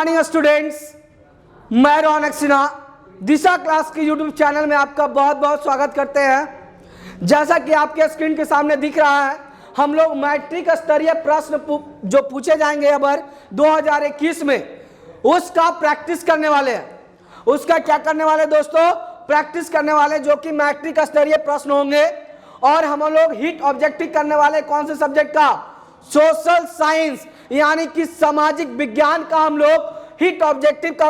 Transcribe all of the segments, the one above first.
Morning students, मैं रौनक सिन्हा दिशा class की YouTube channel में आपका बहुत बहुत स्वागत करते हैं। जैसा कि आपके स्क्रीन के सामने दिख रहा है, हम लोग मैट्रिक स्तरीय प्रश्न जो पूछे जाएंगे अबर 2021 में उसका प्रैक्टिस करने वाले हैं। उसका क्या करने वाले दोस्तों? प्रैक्टिस करने वाले, जो कि मैट्रिक स्तरीय प्रश्न होंगे। और हम लोग हिट ऑब्जेक्टिव करने वाले कौन से सब्जेक्ट का? सोशल साइंस यानी कि सामाजिक विज्ञान का हम लोग हिट ऑब्जेक्टिव का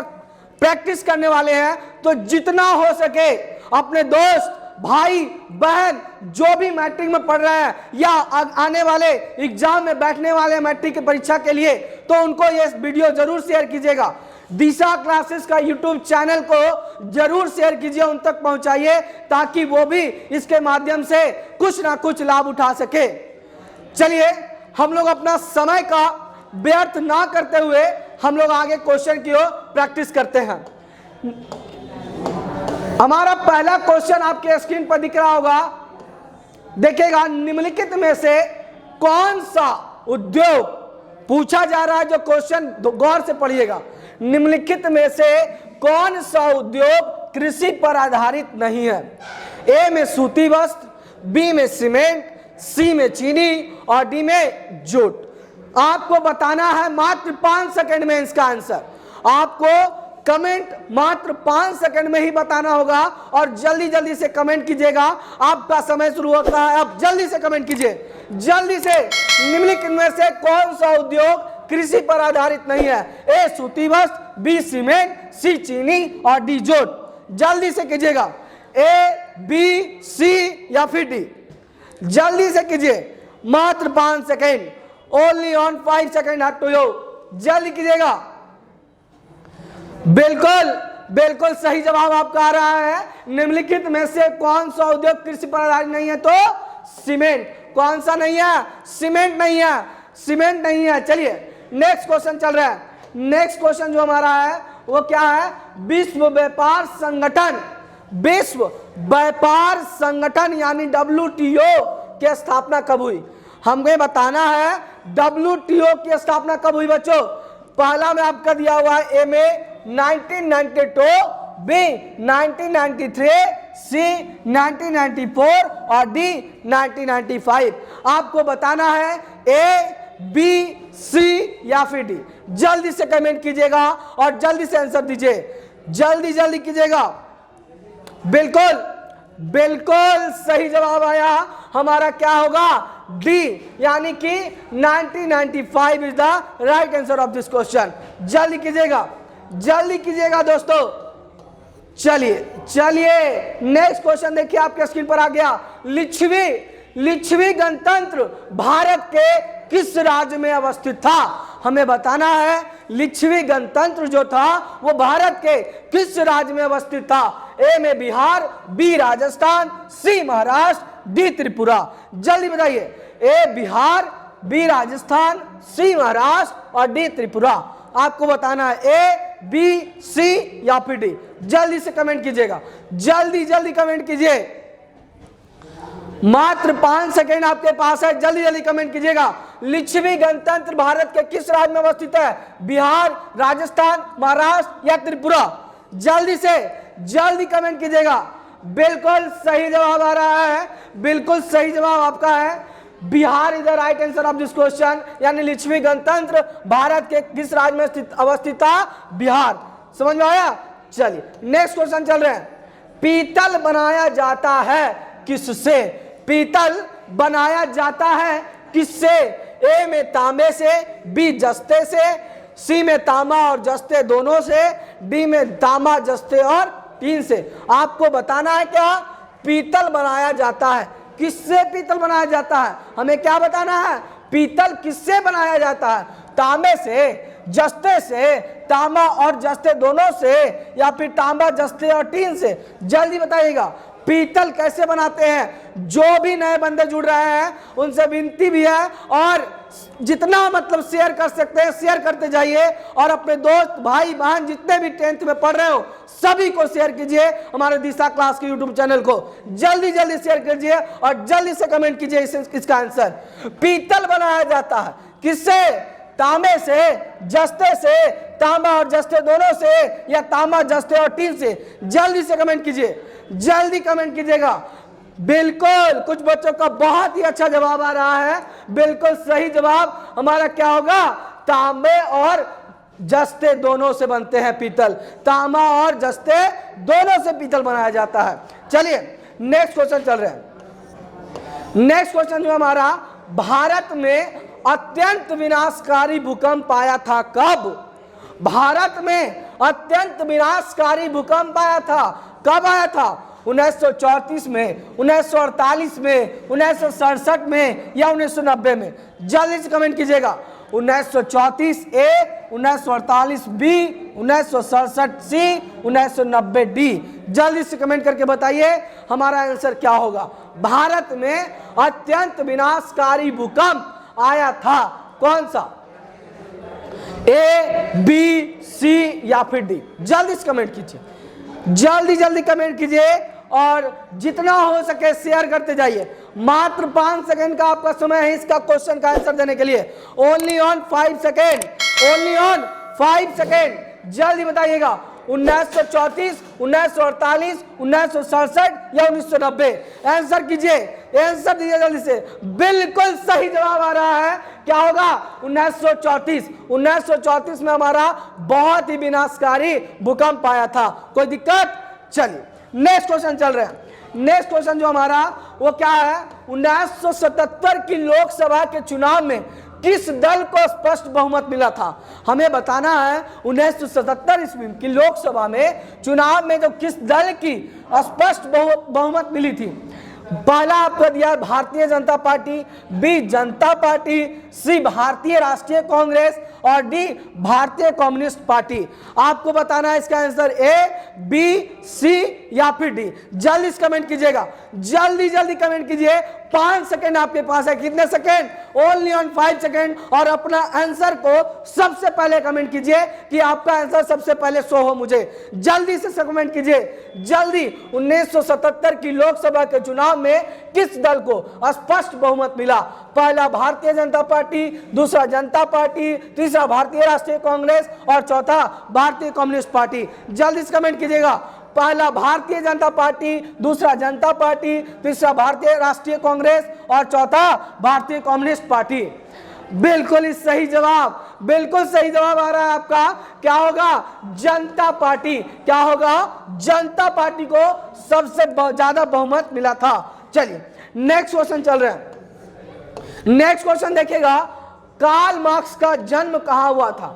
प्रैक्टिस करने वाले हैं। तो जितना हो सके अपने दोस्त भाई बहन जो भी मैट्रिक में पढ़ रहे हैं या आने वाले एग्जाम में बैठने वाले मैट्रिक की परीक्षा के लिए, तो उनको ये वीडियो जरूर शेयर कीजिएगा। दिशा क्लासेस का यूट्यूब चैनल को जरूर शेयर कीजिए, उन तक पहुंचाइए, ताकि वो भी इसके माध्यम से कुछ ना कुछ लाभ उठा सके। चलिए हम लोग अपना समय का व्यर्थ ना करते हुए हम लोग आगे क्वेश्चन की ओर प्रैक्टिस करते हैं। हमारा पहला क्वेश्चन आपके स्क्रीन पर दिख रहा होगा, देखिएगा। निम्नलिखित में से कौन सा उद्योग पूछा जा रहा है? जो क्वेश्चन गौर से पढ़िएगा। निम्नलिखित में से कौन सा उद्योग कृषि पर आधारित नहीं है? ए में सूती वस्त्र, बी में सीमेंट, सी में चीनी और डी में जूट। आपको बताना है मात्र 5 सेकंड में इसका आंसर। आपको कमेंट मात्र 5 सेकंड में ही बताना होगा और जल्दी जल्दी से कमेंट कीजिएगा। आपका समय शुरू होता है, अब जल्दी से कमेंट कीजिए, जल्दी से। निम्नलिखित में से कौन सा उद्योग कृषि पर आधारित नहीं है? ए सूती वस्त्र, बी सीमेंट, सी चीनी और डी जूट। जल्दी से कीजिएगा, ए बी सी या फिर डी। जल्दी से कीजिए, मात्र 5 second, only on 5 second have to you. जल्दी कीजिएगा। बिल्कुल बिल्कुल सही जवाब आपका आ रहा है। निम्नलिखित में से कौन सा उद्योग कृषि पर आधारित नहीं है? तो सीमेंट। कौन सा नहीं है? सीमेंट नहीं है, सीमेंट नहीं है। चलिए नेक्स्ट क्वेश्चन चल रहा है। नेक्स्ट क्वेश्चन जो हमारा है वो क्या है? विश्व व्यापार संगठन, विश्व व्यापार संगठन यानी WTO की स्थापना कब हुई? हमें बताना है WTO की स्थापना कब हुई बच्चों। पहला में आपका दिया हुआ है ए में 1992, बी 1993, सी 1994 और डी 1995। आपको बताना है ए बी सी या फिर डी। जल्दी से कमेंट कीजिएगा और जल्दी से आंसर दीजिए, जल्दी जल्दी कीजिएगा। बिल्कुल बिल्कुल सही जवाब आया हमारा। क्या होगा? डी यानी कि 1995 is the right answer of this question. जल्दी कीजिएगा, जल्दी कीजिएगा दोस्तों। चलिए चलिए नेक्स्ट क्वेश्चन देखिए, आपके स्क्रीन पर आ गया। लिच्छवी गणतंत्र भारत के किस राज्य में अवस्थित था? हमें बताना है लिच्छवी गणतंत्र जो था वो भारत के किस राज्य में अवस्थित था? ए में बिहार, बी राजस्थान, सी महाराष्ट्र, डी त्रिपुरा। जल्दी बताइए, ए बिहार, बी राजस्थान, सी महाराष्ट्र और डी त्रिपुरा। आपको बताना है ए बी सी या फिर डी। जल्दी से कमेंट कीजिएगा, जल्दी जल्दी कमेंट कीजिए। मात्र 5 सेकेंड आपके पास है, जल्दी जल्दी कमेंट कीजिएगा। लिच्छवी गणतंत्र भारत के किस राज्य में अवस्थित है? बिहार, राजस्थान, महाराष्ट्र या त्रिपुरा? जल्दी से जल्दी कमेंट कीजिएगा। बिल्कुल सही जवाब आ रहा है, बिल्कुल सही जवाब आपका है। Bihar is the right answer of this question. यानी लिच्छवी गणतंत्र भारत के किस राज्य में अवस्थित था? बिहार। समझ में आया? चलिए नेक्स्ट क्वेश्चन चल रहे हैं। पीतल बनाया जाता है किससे? पीतल बनाया जाता है किससे? ए में तांबे से, बी जस्ते से, सी में तांबा और जस्ते दोनों से, डी में तांबा जस्ते और टीन से। आपको बताना है क्या पीतल बनाया जाता है किससे? पीतल बनाया जाता है। हमें क्या बताना है? पीतल किससे बनाया जाता है? तांबे से, जस्ते से, तांबा और जस्ते दोनों से, या फिर तांबा जस्ते और टीन से? जल्दी बताइएगा पीतल कैसे बनाते हैं। जो भी नए बंदे जुड़ रहे हैं उनसे विनती भी है, और जितना मतलब शेयर कर सकते हैं शेयर करते जाइए, और अपने दोस्त भाई बहन जितने भी 10th में पढ़ रहे हो सभी को शेयर कीजिए। हमारे दिशा क्लास के यूट्यूब चैनल को जल्दी जल्दी शेयर कीजिए और जल्दी से कमेंट कीजिए इसका आंसर। पीतल बनाया जाता है किससे? तांबे से, जस्ते से, तांबा और जस्ते दोनों से या तांबा जस्ते और टीन से? जल्दी से कमेंट कीजिए, जल्दी कमेंट कीजिएगा। बिल्कुल, कुछ बच्चों का बहुत ही अच्छा जवाब आ रहा है। बिल्कुल सही जवाब हमारा क्या होगा? तांबे और जस्ते दोनों से बनते हैं पीतल। तांबा और जस्ते दोनों से पीतल बनाया जाता है। चलिए नेक्स्ट क्वेश्चन चल रहे हैं। नेक्स्ट क्वेश्चन जो हमारा, भारत में अत्यंत विनाशकारी भूकंप आया था कब? भारत में अत्यंत विनाशकारी भूकंप आया था, कब आया था? 1934 में, 1948 में, 1967 में या 1990 में? जल्दी से कमेंट कीजिएगा। 1934 ए, 1948 बी, 1967 सी, 1990 डी। जल्दी से कमेंट करके बताइए हमारा आंसर क्या होगा। भारत में अत्यंत विनाशकारी भूकंप आया था, कौन सा? ए, बी, सी या फिर डी? जल्दी से कमेंट कीजिए, जल्दी जल्दी कमेंट कीजिए और जितना हो सके शेयर करते जाइए। मात्र 5 सेकंड का आपका समय है इसका क्वेश्चन का आंसर देने के लिए। Only on 5 second, only on 5 second. जल्दी बताइएगा 1934, 1948, 1967 या 1990? आंसर कीजिए, आंसर दीजिए जल्दी से। बिल्कुल सही जवाब आ रहा है, क्या होगा? 1934। 1934 में हमारा बहुत ही विनाशकारी भूकंप आया था। कोई दिक्कत? चलिए नेक्स्ट क्वेश्चन चल रहे हैं। नेक्स्ट क्वेश्चन जो हमारा वो क्या है? 1977 की लोकसभा के चुनाव में किस दल को स्पष्ट बहुमत मिला था? हमें बताना है 1977 ईस्वी की लोकसभा में चुनाव में जो किस दल की स्पष्ट बहुमत मिली थी। पहला आपको दिया भारतीय जनता पार्टी, बी जनता पार्टी, सी भारतीय राष्ट्रीय कांग्रेस और डी भारतीय कम्युनिस्ट पार्टी। आपको बताना है इसका आंसर ए, बी, सी या फिर डी। जल्दी से कमेंट कीजिएगा, जल्दी जल्दी कमेंट कीजिए। 5 सेकेंड आपके पास है। कितने सेकेंड? Only on 5 second. और अपना आंसर को सबसे पहले कमेंट कीजिए कि आपका आंसर सबसे पहले शो हो मुझे। जल्दी से कमेंट कीजिए, जल्दी। 1977 की लोकसभा के चुनाव में किस दल को स्पष्ट बहुमत मिला? पहला भारतीय जनता पार्टी, दूसरा जनता पार्टी, तीसरा भारतीय राष्ट्रीय कांग्रेस और चौथा भारतीय कम्युनिस्ट पार्टी। जल्दी से कमेंट कीजिएगा। पहला भारतीय जनता पार्टी, दूसरा जनता पार्टी, तीसरा भारतीय राष्ट्रीय कांग्रेस और चौथा भारतीय कम्युनिस्ट पार्टी। बिल्कुल ही सही जवाब, बिल्कुल सही जवाब आ रहा है आपका। क्या होगा? जनता पार्टी। क्या होगा? जनता पार्टी को सबसे ज्यादा बहुमत मिला था। चलिए नेक्स्ट क्वेश्चन चल रहा है। नेक्स्ट क्वेश्चन देखिएगा, कार्ल मार्क्स का जन्म कहां हुआ था?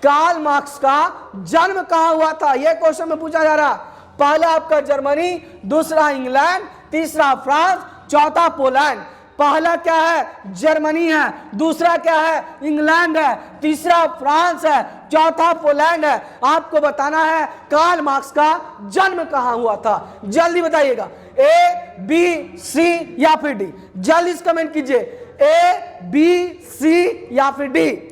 कार्ल मार्क्स का जन्म कहां हुआ था, यह क्वेश्चन में पूछा जा रहा है। पहला आपका जर्मनी, दूसरा इंग्लैंड, तीसरा फ्रांस, चौथा पोलैंड। पहला क्या है? जर्मनी है, दूसरा क्या है? इंग्लैंड है, तीसरा फ्रांस है, चौथा पोलैंड है। आपको बताना है कार्ल मार्क्स का जन्म कहां हुआ था। जल्दी बताइएगा, ए, बी, सी या फिर डी? जल्दी से कमेंट कीजिए, ए, बी, सी या फिर डी?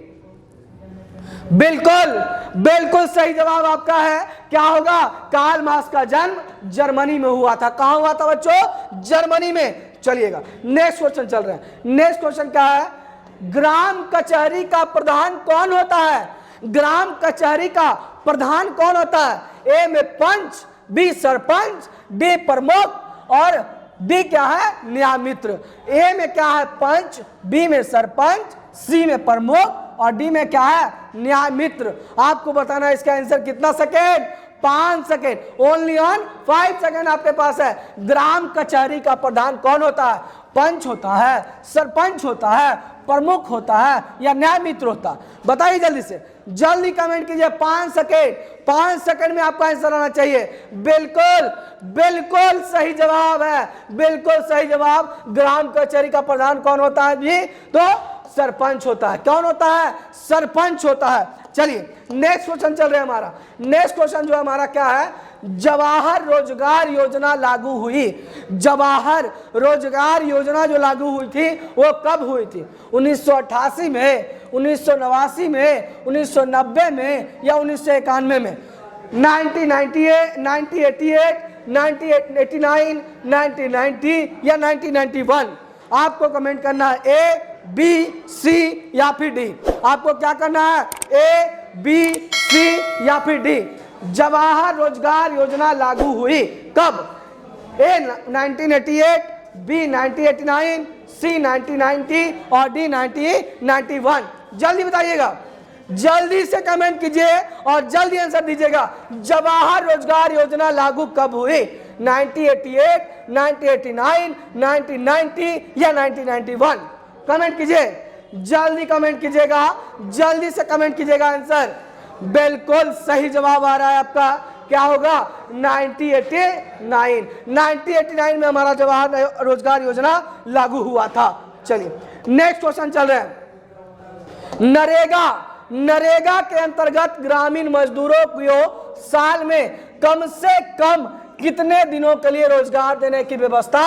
बिल्कुल बिल्कुल सही जवाब आपका है। क्या होगा? कार्ल मार्क्स का जन्म जर्मनी में हुआ था। कहां हुआ था बच्चों? जर्मनी में। चलिएगा नेक्स्ट क्वेश्चन चल रहा है। नेक्स्ट क्वेश्चन क्या है? ग्राम कचहरी का प्रधान कौन होता है? ग्राम कचहरी का प्रधान कौन होता है? ए में पंच, बी सरपंच, डी प्रमुख और डी क्या है? न्यायमित्र। ए में क्या है? पंच, बी में सरपंच, सी में प्रमुख और डी में क्या है? न्यायमित्र। आपको बताना है इसका आंसर। कितना second? 5 second. Only on 5 second आपके पास है। ग्राम कचहरी का प्रधान कौन होता है? पंच होता है, सरपंच होता है, प्रमुख होता है या न्याय मित्र होता है? बताइए जल्दी से, जल्दी कमेंट कीजिए। 5 सेकेंड, 5 सेकेंड में आपका आंसर आना चाहिए। बिल्कुल बिल्कुल सही जवाब है, बिल्कुल सही जवाब। ग्राम कचहरी का प्रधान कौन होता है जी? तो सरपंच होता है। कौन होता है? सरपंच होता है। चलिए नेक्स्ट क्वेश्चन चल रहा है हमारा। नेक्स्ट क्वेश्चन जो हमारा क्या है? जवाहर रोजगार योजना लागू हुई। जवाहर रोजगार योजना जो लागू हुई थी वो कब हुई थी? 1988 में, 1989 में, 1990 में या 1991 में? 1998, 1988, 1989, 1990 या 1991? आपको कमेंट करना है ए, बी, सी या फिर डी। आपको क्या करना है? ए, बी, सी या फिर डी? जवाहर रोजगार योजना लागू हुई कब? ए 1988, बी 1989, सी 1990 और डी 1991। जल्दी बताइएगा, जल्दी से कमेंट कीजिए और जल्दी आंसर दीजिएगा। जवाहर रोजगार योजना लागू कब हुई? 1988, 1989, 1990 या 1991? कमेंट कीजिए, जल्दी कमेंट कीजिएगा, जल्दी से कमेंट कीजिएगा आंसर। बिल्कुल सही जवाब आ रहा है आपका, क्या होगा? 1989। 1989 में हमारा जवाहर रोजगार योजना लागू हुआ था। चलिए नेक्स्ट क्वेश्चन चल रहे हैं। नरेगा के अंतर्गत ग्रामीण मजदूरों को साल में कम से कम कितने दिनों के लिए रोजगार देने की व्यवस्था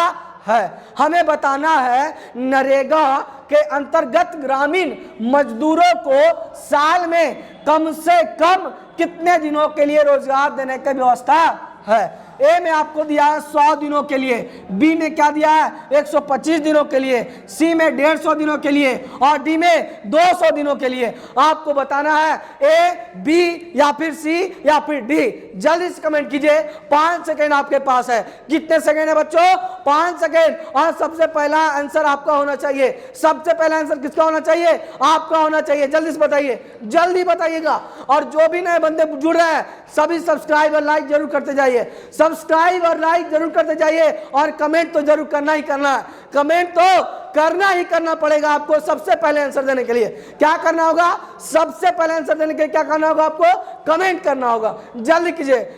है? हमें बताना है नरेगा के अंतर्गत ग्रामीण मजदूरों को साल में कम से कम कितने दिनों के लिए रोजगार देने की व्यवस्था है। ए में आपको दिया है 100 दिनों के लिए, बी में क्या दिया है 125 दिनों के लिए, सी में 150 दिनों के लिए और डी में 200 दिनों के लिए। आपको बताना है ए, बी या फिर सी या फिर डी। जल्दी से कमेंट कीजिए, 5 सेकेंड आपके पास है। कितने सेकेंड है बच्चों? 5 सेकेंड। और सबसे पहला आंसर आपका होना चाहिए। सबसे पहला आंसर किसका होना चाहिए? आपका होना चाहिए। जल्दी से बताइए, जल्दी बताइएगा। और जो भी नए बंदे जुड़ रहे हैं सभी सब्सक्राइब और लाइक जरूर करते जाइए, सब्सक्राइब और लाइक जरूर करते जाइए और कमेंट तो जरूर करना ही करना है। कमेंट तो करना ही करना पड़ेगा आपको सबसे पहले आंसर देने के लिए। क्या करना होगा? सबसे पहले आंसर देने के लिए क्या करना होगा आपको? कमेंट करना होगा। जल्दी कीजिए।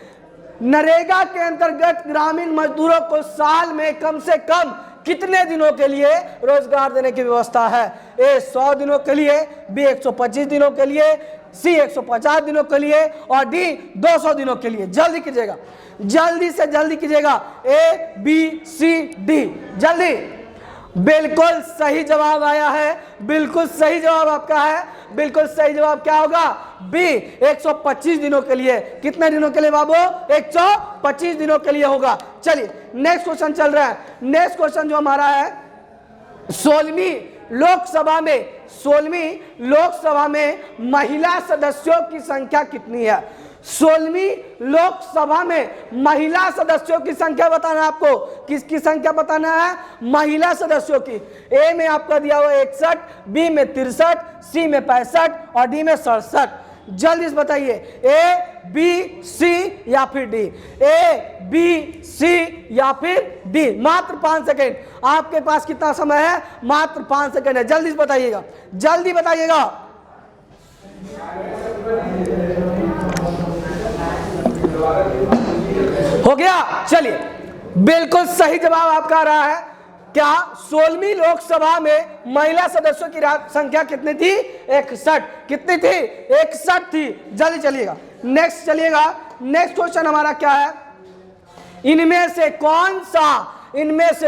नरेगा के अंतर्गत ग्रामीण मजदूरों को साल में कम से कम कितने दिनों के लिए रोजगार देने की व्यवस्था है? ए 100 दिनों के लिए, बी 125 दिनों के लिए, सी 150 दिनों के लिए और डी 200 दिनों के लिए। जल्दी कीजिएगा, जल्दी से जल्दी कीजिएगा। ए, बी, सी, डी। जल्दी। बिल्कुल सही जवाब आया है, बिल्कुल सही जवाब आपका है। बिल्कुल सही जवाब क्या होगा? बी 125 दिनों के लिए। कितने दिनों के लिए बाबू? 125 दिनों के लिए होगा। चलिए नेक्स्ट क्वेश्चन चल रहा है। नेक्स्ट क्वेश्चन जो हमारा है 16वीं लोकसभा में महिला सदस्यों की संख्या कितनी है? 16वीं लोकसभा में महिला सदस्यों की संख्या बताना है आपको। किसकी संख्या बताना है? महिला सदस्यों की। ए में आपका दिया हुआ 61, बी में 63, सी में 65 और डी में 67। जल्दी से बताइए, ए, बी, सी या फिर डी? ए, बी, सी या फिर डी? मात्र 5 सेकेंड आपके पास। कितना समय है? मात्र 5 सेकेंड है। जल्दी से बताइएगा, जल्दी बताइएगा। हो गया। चलिए बिल्कुल सही जवाब आपका आ रहा है। क्या 16वीं लोकसभा में महिला सदस्यों की संख्या कितनी थी? 61। कितनी थी? 61 थी। जल्दी चलिएगा, नेक्स्ट चलिएगा। नेक्स्ट क्वेश्चन हमारा क्या है? इनमें से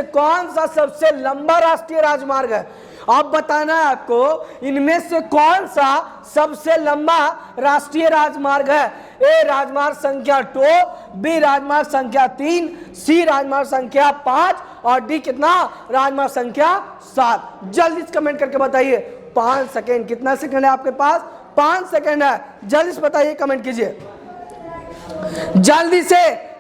कौन सा सबसे लंबा राष्ट्रीय राजमार्ग है? अब बताना है आपको इनमें से कौन सा सबसे लंबा राष्ट्रीय राजमार्ग है। ए राजमार्ग संख्या 2, बी राजमार्ग संख्या 3, सी राजमार्ग संख्या 5 और डी कितना? राजमार्ग संख्या 7। जल्दी से कमेंट करके बताइए। 5 सेकेंड। कितना सेकेंड है आपके पास? 5 सेकेंड है। जल्दी से बताइए, कमेंट कीजिए,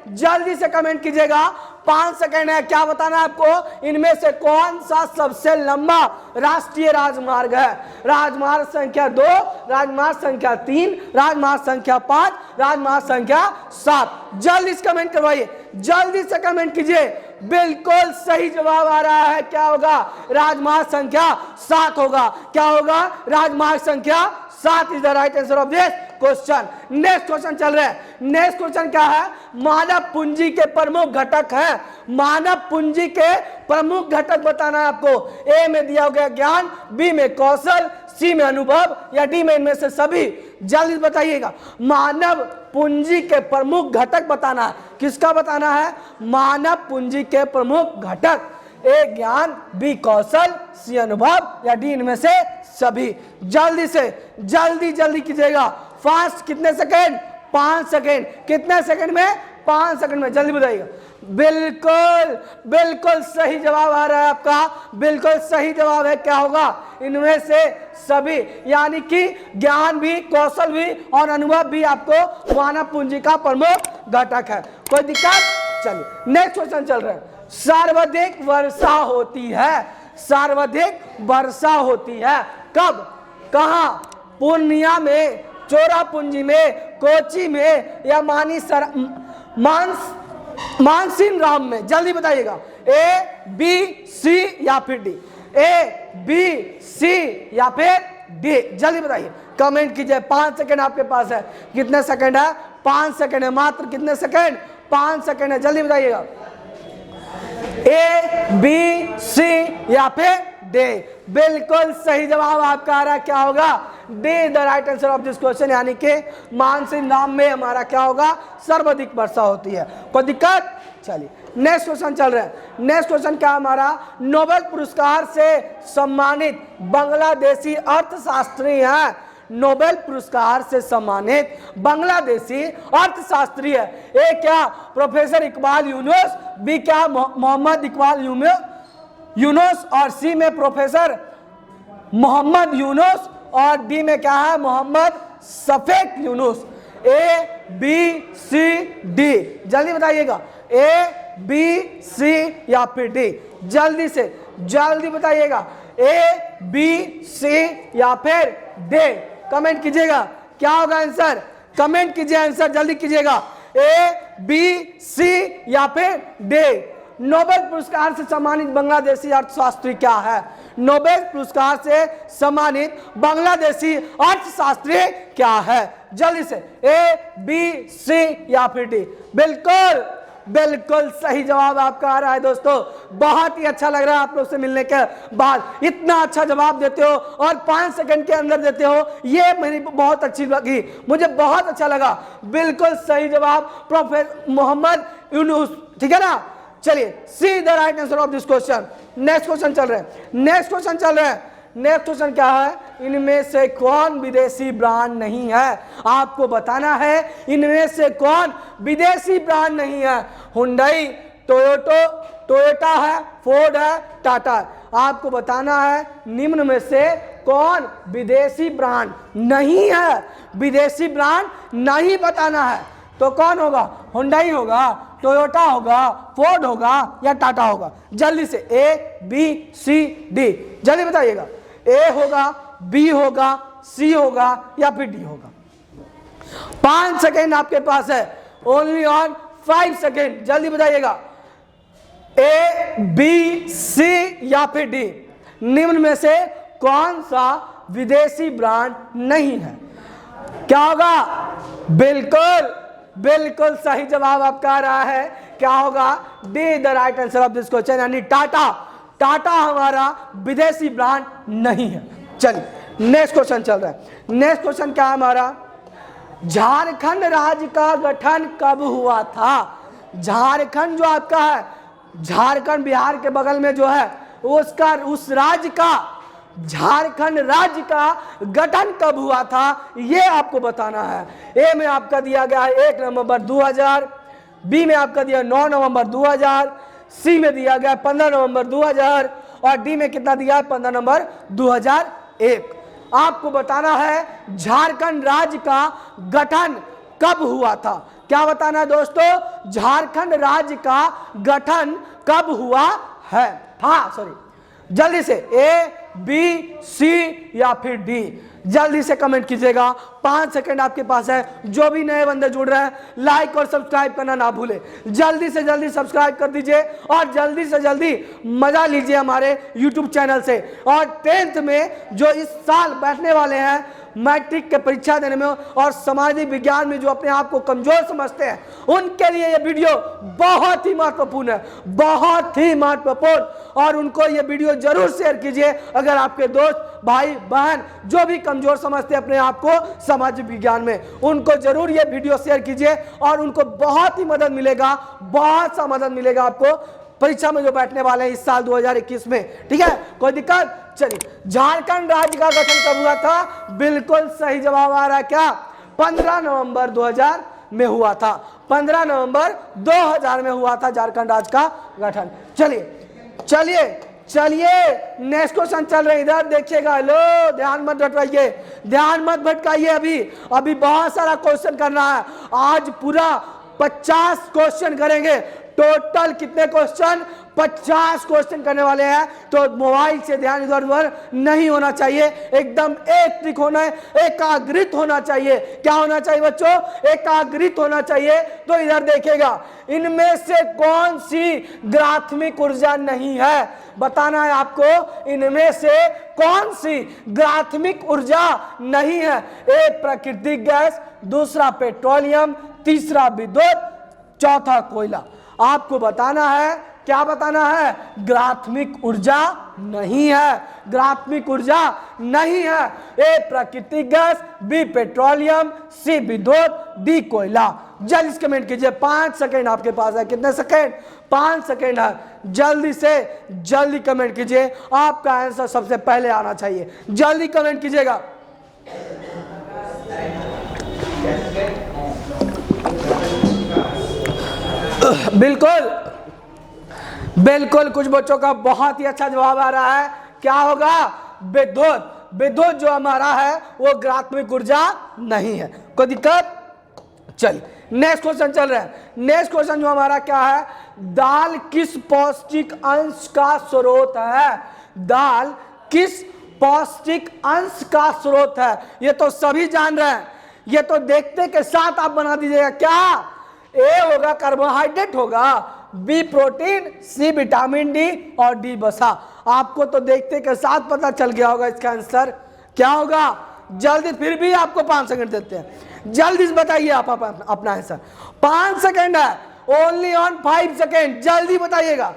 जल्दी से कमेंट कीजिएगा। 5 सेकेंड है। क्या बताना है आपको? इनमें से कौन सा सबसे लंबा राष्ट्रीय राजमार्ग है? राजमार्ग संख्या 2, राजमार्ग संख्या 3, राजमार्ग संख्या 5, राजमार्ग संख्या 7। जल्दी से कमेंट करवाइए, जल्दी से कमेंट कीजिए। बिल्कुल सही जवाब आ रहा है। क्या होगा? राजमार्ग संख्या 7 होगा। क्या होगा? राजमार्ग संख्या 7 is the right answer of this question. Next question चल रहा है। नेक्स्ट क्वेश्चन क्या है? मानव पूंजी के प्रमुख घटक है। मानव पूंजी के प्रमुख घटक बताना है आपको। ए में दिया गया ज्ञान, बी में कौशल, सी में अनुभव या डी में इनमें से सभी। जल्दी बताइएगा। मानव पूंजी के प्रमुख घटक बताना है। किसका बताना है? मानव पूंजी के प्रमुख घटक। ए ज्ञान, बी कौशल, सी अनुभव या डी इनमें से सभी। जल्दी से जल्दी कीजिएगा, फास्ट। कितने सेकेंड? 5 सेकेंड। कितने सेकेंड में? 5 सेकंड में, जल्दी बताइएगा। बिल्कुल बिल्कुल सही जवाब आ रहा है आपका, बिल्कुल सही जवाब है। क्या होगा? इनमें से सभी, यानी कि ज्ञान भी, कौशल भी और अनुभव भी आपको मानव पूंजी का प्रमुख घटक है। कोई दिक्कत? चलिए नेक्स्ट क्वेश्चन चल रहा है। सर्वाधिक वर्षा होती है, सर्वाधिक वर्षा होती है कब, कहां? पूर्णिया में, चोरापुंजी में, कोची में या मानसिन राम में? जल्दी बताइएगा। ए, बी, सी या फिर डी? ए, बी, सी या फिर डी? जल्दी बताइए, कमेंट कीजिए। 5 सेकंड आपके पास है। कितने सेकंड है? 5 सेकंड है मात्र। कितने सेकंड? 5 सेकंड है। जल्दी बताइएगा। ए, बी, सी या फिर डी? बिल्कुल सही जवाब आपका आ रहा है। क्या होगा? D the right answer of this question, यानी कि मानसिन राम में हमारा क्या होगा? सर्वाधिक वर्षा होती है। कोई दिक्कत? चलिए नेक्स्ट क्वेश्चन चल रहा है। नेक्स्ट क्वेश्चन क्या हमारा? नोबेल पुरस्कार से सम्मानित बांग्लादेशी अर्थशास्त्री हैं। नोबेल पुरस्कार से सम्मानित बांग्लादेशी अर्थशास्त्री है। ए क्या? प्रोफेसर इकबाल यूनुस, बी क्या? मोहम्मद इकबाल यूनुस और सी में प्रोफेसर मोहम्मद यूनुस और डी में क्या है? मोहम्मद सफेक यूनुस। ए, बी, सी, डी? जल्दी बताइएगा। ए, बी, सी या फिर डी? जल्दी से जल्दी बताइएगा। ए, बी, सी या फिर डी? कमेंट कीजिएगा। क्या होगा आंसर? कमेंट कीजिए, आंसर जल्दी कीजिएगा। ए, बी, सी या फिर डी? नोबेल पुरस्कार से सम्मानित बांग्लादेशी अर्थशास्त्री क्या है? नोबेल पुरस्कार से सम्मानित बांग्लादेशी अर्थशास्त्री क्या है? जल्दी से ए, बी, सी या फिर डी? बिल्कुल बिल्कुल सही जवाब आपका आ रहा है दोस्तों। बहुत ही अच्छा लग रहा है आप लोग से मिलने के बाद। इतना अच्छा जवाब देते हो और 5 सेकंड के अंदर देते हो, ये मेरी बहुत अच्छी लगी, मुझे बहुत अच्छा लगा। बिल्कुल सही जवाब प्रोफेसर मोहम्मद यूनुस, ठीक है ना। चलिए see the right answer of this question. Next question चल रहा है। नेक्स्ट क्वेश्चन चल रहा है। नेक्स्ट क्वेश्चन क्या है? इनमें से कौन विदेशी ब्रांड नहीं है? आपको बताना है इनमें से कौन विदेशी ब्रांड नहीं है। हुंडई, टोयोटा है, फोर्ड है, टाटा है। आपको बताना है निम्न में से कौन विदेशी ब्रांड नहीं है। विदेशी ब्रांड नहीं बताना है तो कौन होगा? हुंडई होगा, टोयोटा होगा, फोर्ड होगा या टाटा होगा? जल्दी से ए, बी, सी, डी? जल्दी बताइएगा। ए होगा, बी होगा, सी होगा या फिर डी होगा? 5 सेकेंड आपके पास है, ओनली ऑन 5 सेकेंड। जल्दी बताइएगा। ए, बी, सी या फिर डी? निम्न में से कौन सा विदेशी ब्रांड नहीं है? क्या होगा? बिल्कुल बिल्कुल सही जवाब आपका आ रहा है। क्या होगा? D the right answer of this question, यानी टाटा। टाटा हमारा विदेशी ब्रांड नहीं है। चलिए नेक्स्ट क्वेश्चन चल रहा है। नेक्स्ट क्वेश्चन क्या है हमारा? झारखंड राज्य का गठन कब हुआ था? झारखंड जो आपका है, झारखंड बिहार के बगल में जो है, उसका, उस राज्य का, झारखंड राज्य का गठन कब हुआ था ये आपको बताना है। ए में आपका दिया गया है 1 नवंबर 2000, बी में आपका दिया 9 नवंबर 2000, सी में दिया गया 15 नवंबर 2000 और डी में कितना दिया है? 15 नवंबर 2001। आपको बताना है झारखंड राज्य का गठन कब हुआ था। क्या बताना है दोस्तों? झारखंड राज्य का गठन कब हुआ है? हाँ सॉरी, जल्दी से ए, बी, सी या फिर डी? जल्दी से कमेंट कीजिएगा। 5 सेकंड आपके पास है। जो भी नए बंदे जुड़ रहे हैं, लाइक और सब्सक्राइब करना ना भूले। जल्दी से जल्दी सब्सक्राइब कर दीजिए और जल्दी से जल्दी मजा लीजिए हमारे यूट्यूब चैनल से। और 10th में जो इस साल बैठने वाले हैं मैट्रिक के परीक्षा देने में और सामाजिक विज्ञान में, जो अपने आप को कमजोर समझते हैं, उनके लिए ये वीडियो बहुत ही महत्वपूर्ण है, बहुत ही महत्वपूर्ण। और उनको ये वीडियो जरूर शेयर कीजिए। अगर आपके दोस्त, भाई, बहन जो भी कमजोर समझते हैं अपने आप को सामाजिक विज्ञान में, उनको जरूर ये वीडियो शेयर कीजिए और उनको बहुत ही मदद मिलेगा, बहुत सा मदद मिलेगा आपको परीक्षा में जो बैठने वाले हैं इस साल 2021 में। ठीक है, कोई दिक्कत? चलिए, झारखंड राज्य का गठन कब हुआ था? बिल्कुल सही जवाब आ रहा है। क्या? 15 नवंबर 2000 में हुआ था। 15 नवंबर 2000 में हुआ था झारखंड राज्य का गठन। चलिए नेक्स्ट क्वेश्चन चल रहे, इधर देखिएगा। लो ध्यान मत भटकाइए, ध्यान मत भटकाइए। अभी बहुत सारा क्वेश्चन करना है। आज पूरा 50 क्वेश्चन करेंगे। टोटल कितने क्वेश्चन? 50 क्वेश्चन करने वाले हैं। तो मोबाइल से ध्यान इधर उधर नहीं होना चाहिए, एकदम एक होना है, एकाग्रित होना चाहिए। क्या होना चाहिए बच्चों? एकाग्रित होना चाहिए। तो इधर देखेगा, इनमें से कौन सी ग्राथमिक ऊर्जा नहीं है, बताना है आपको। इनमें से कौन सी ग्राथमिक ऊर्जा नहीं है? एक प्राकृतिक गैस, दूसरा पेट्रोलियम, तीसरा विद्युत, चौथा कोयला। आपको बताना है, क्या बताना है? ग्राथमिक ऊर्जा नहीं है, ग्राथमिक ऊर्जा नहीं है। ए प्राकृतिक गैस, बी पेट्रोलियम, सी विद्युत, डी कोयला। जल्दी से कमेंट कीजिए, 5 सेकेंड आपके पास है। कितने सेकेंड? 5 सेकेंड है। जल्दी से जल्दी कमेंट कीजिए, आपका आंसर सबसे पहले आना चाहिए। जल्दी कमेंट कीजिएगा। बिल्कुल कुछ बच्चों का बहुत ही अच्छा जवाब आ रहा है। क्या होगा? विद्युत। विद्युत जो हमारा है वो ग्राथमिक ऊर्जा नहीं है। कोई दिक्कत? चलिए नेक्स्ट क्वेश्चन चल रहा है। नेक्स्ट क्वेश्चन जो हमारा क्या है? दाल किस पौष्टिक अंश का स्रोत है? दाल किस पौष्टिक अंश का स्रोत है? ये तो सभी जान रहे हैं, ये तो देखते के साथ आप बना दीजिएगा। क्या? ए होगा कार्बोहाइड्रेट होगा, B protein, C vitamin D और डी वसा। आपको तो देखते के साथ पता चल गया होगा इसका आंसर क्या होगा। जल्दी, फिर भी आपको 5 सेकंड देते हैं, जल्दी से बताइए आप अपना आंसर। 5 सेकंड है, ओनली ऑन 5 सेकंड, जल्दी बताइएगा।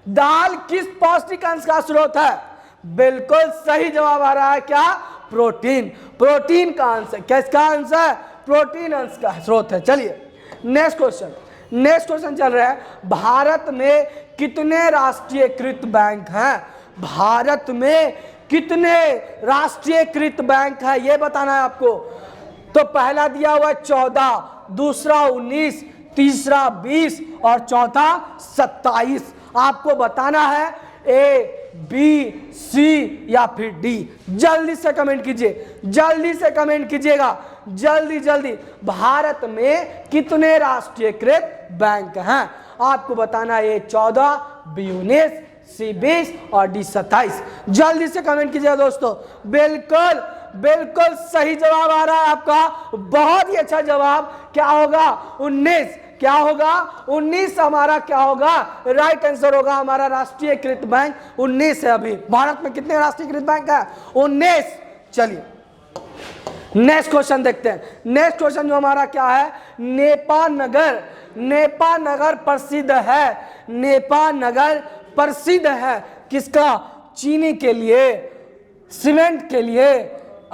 दाल किस पौष्टिक अंश का स्रोत है? बिल्कुल सही जवाब आ रहा है। क्या? प्रोटीन। प्रोटीन का अंश है। किसका अंश है? प्रोटीन अंश का स्रोत है। चलिए नेक्स्ट क्वेश्चन चल रहा है। भारत में कितने राष्ट्रीयकृत बैंक हैं? भारत में कितने राष्ट्रीयकृत बैंक है ये बताना है आपको। तो पहला दिया हुआ है 14, दूसरा 19, तीसरा 20 और चौथा 27। आपको बताना है ए, बी, सी या फिर डी। जल्दी से कमेंट कीजिए, जल्दी से कमेंट कीजिएगा, जल्दी। भारत में कितने राष्ट्रीयकृत बैंक हैं? आपको बताना है ए 14, बी 19, सी 20 और डी 27। जल्दी से कमेंट कीजिएगा दोस्तों। बिल्कुल सही जवाब आ रहा है आपका, बहुत ही अच्छा जवाब। क्या होगा? 19। क्या होगा? 19 हमारा क्या होगा? राइट आंसर होगा हमारा राष्ट्रीयकृत बैंक 19 है। अभी भारत में कितने राष्ट्रीयकृत बैंक है? 19। चलिए नेक्स्ट क्वेश्चन देखते हैं। नेक्स्ट क्वेश्चन जो हमारा क्या है? नेपा नगर प्रसिद्ध है। नेपा नगर प्रसिद्ध है किसका? चीनी के लिए, सीमेंट के लिए,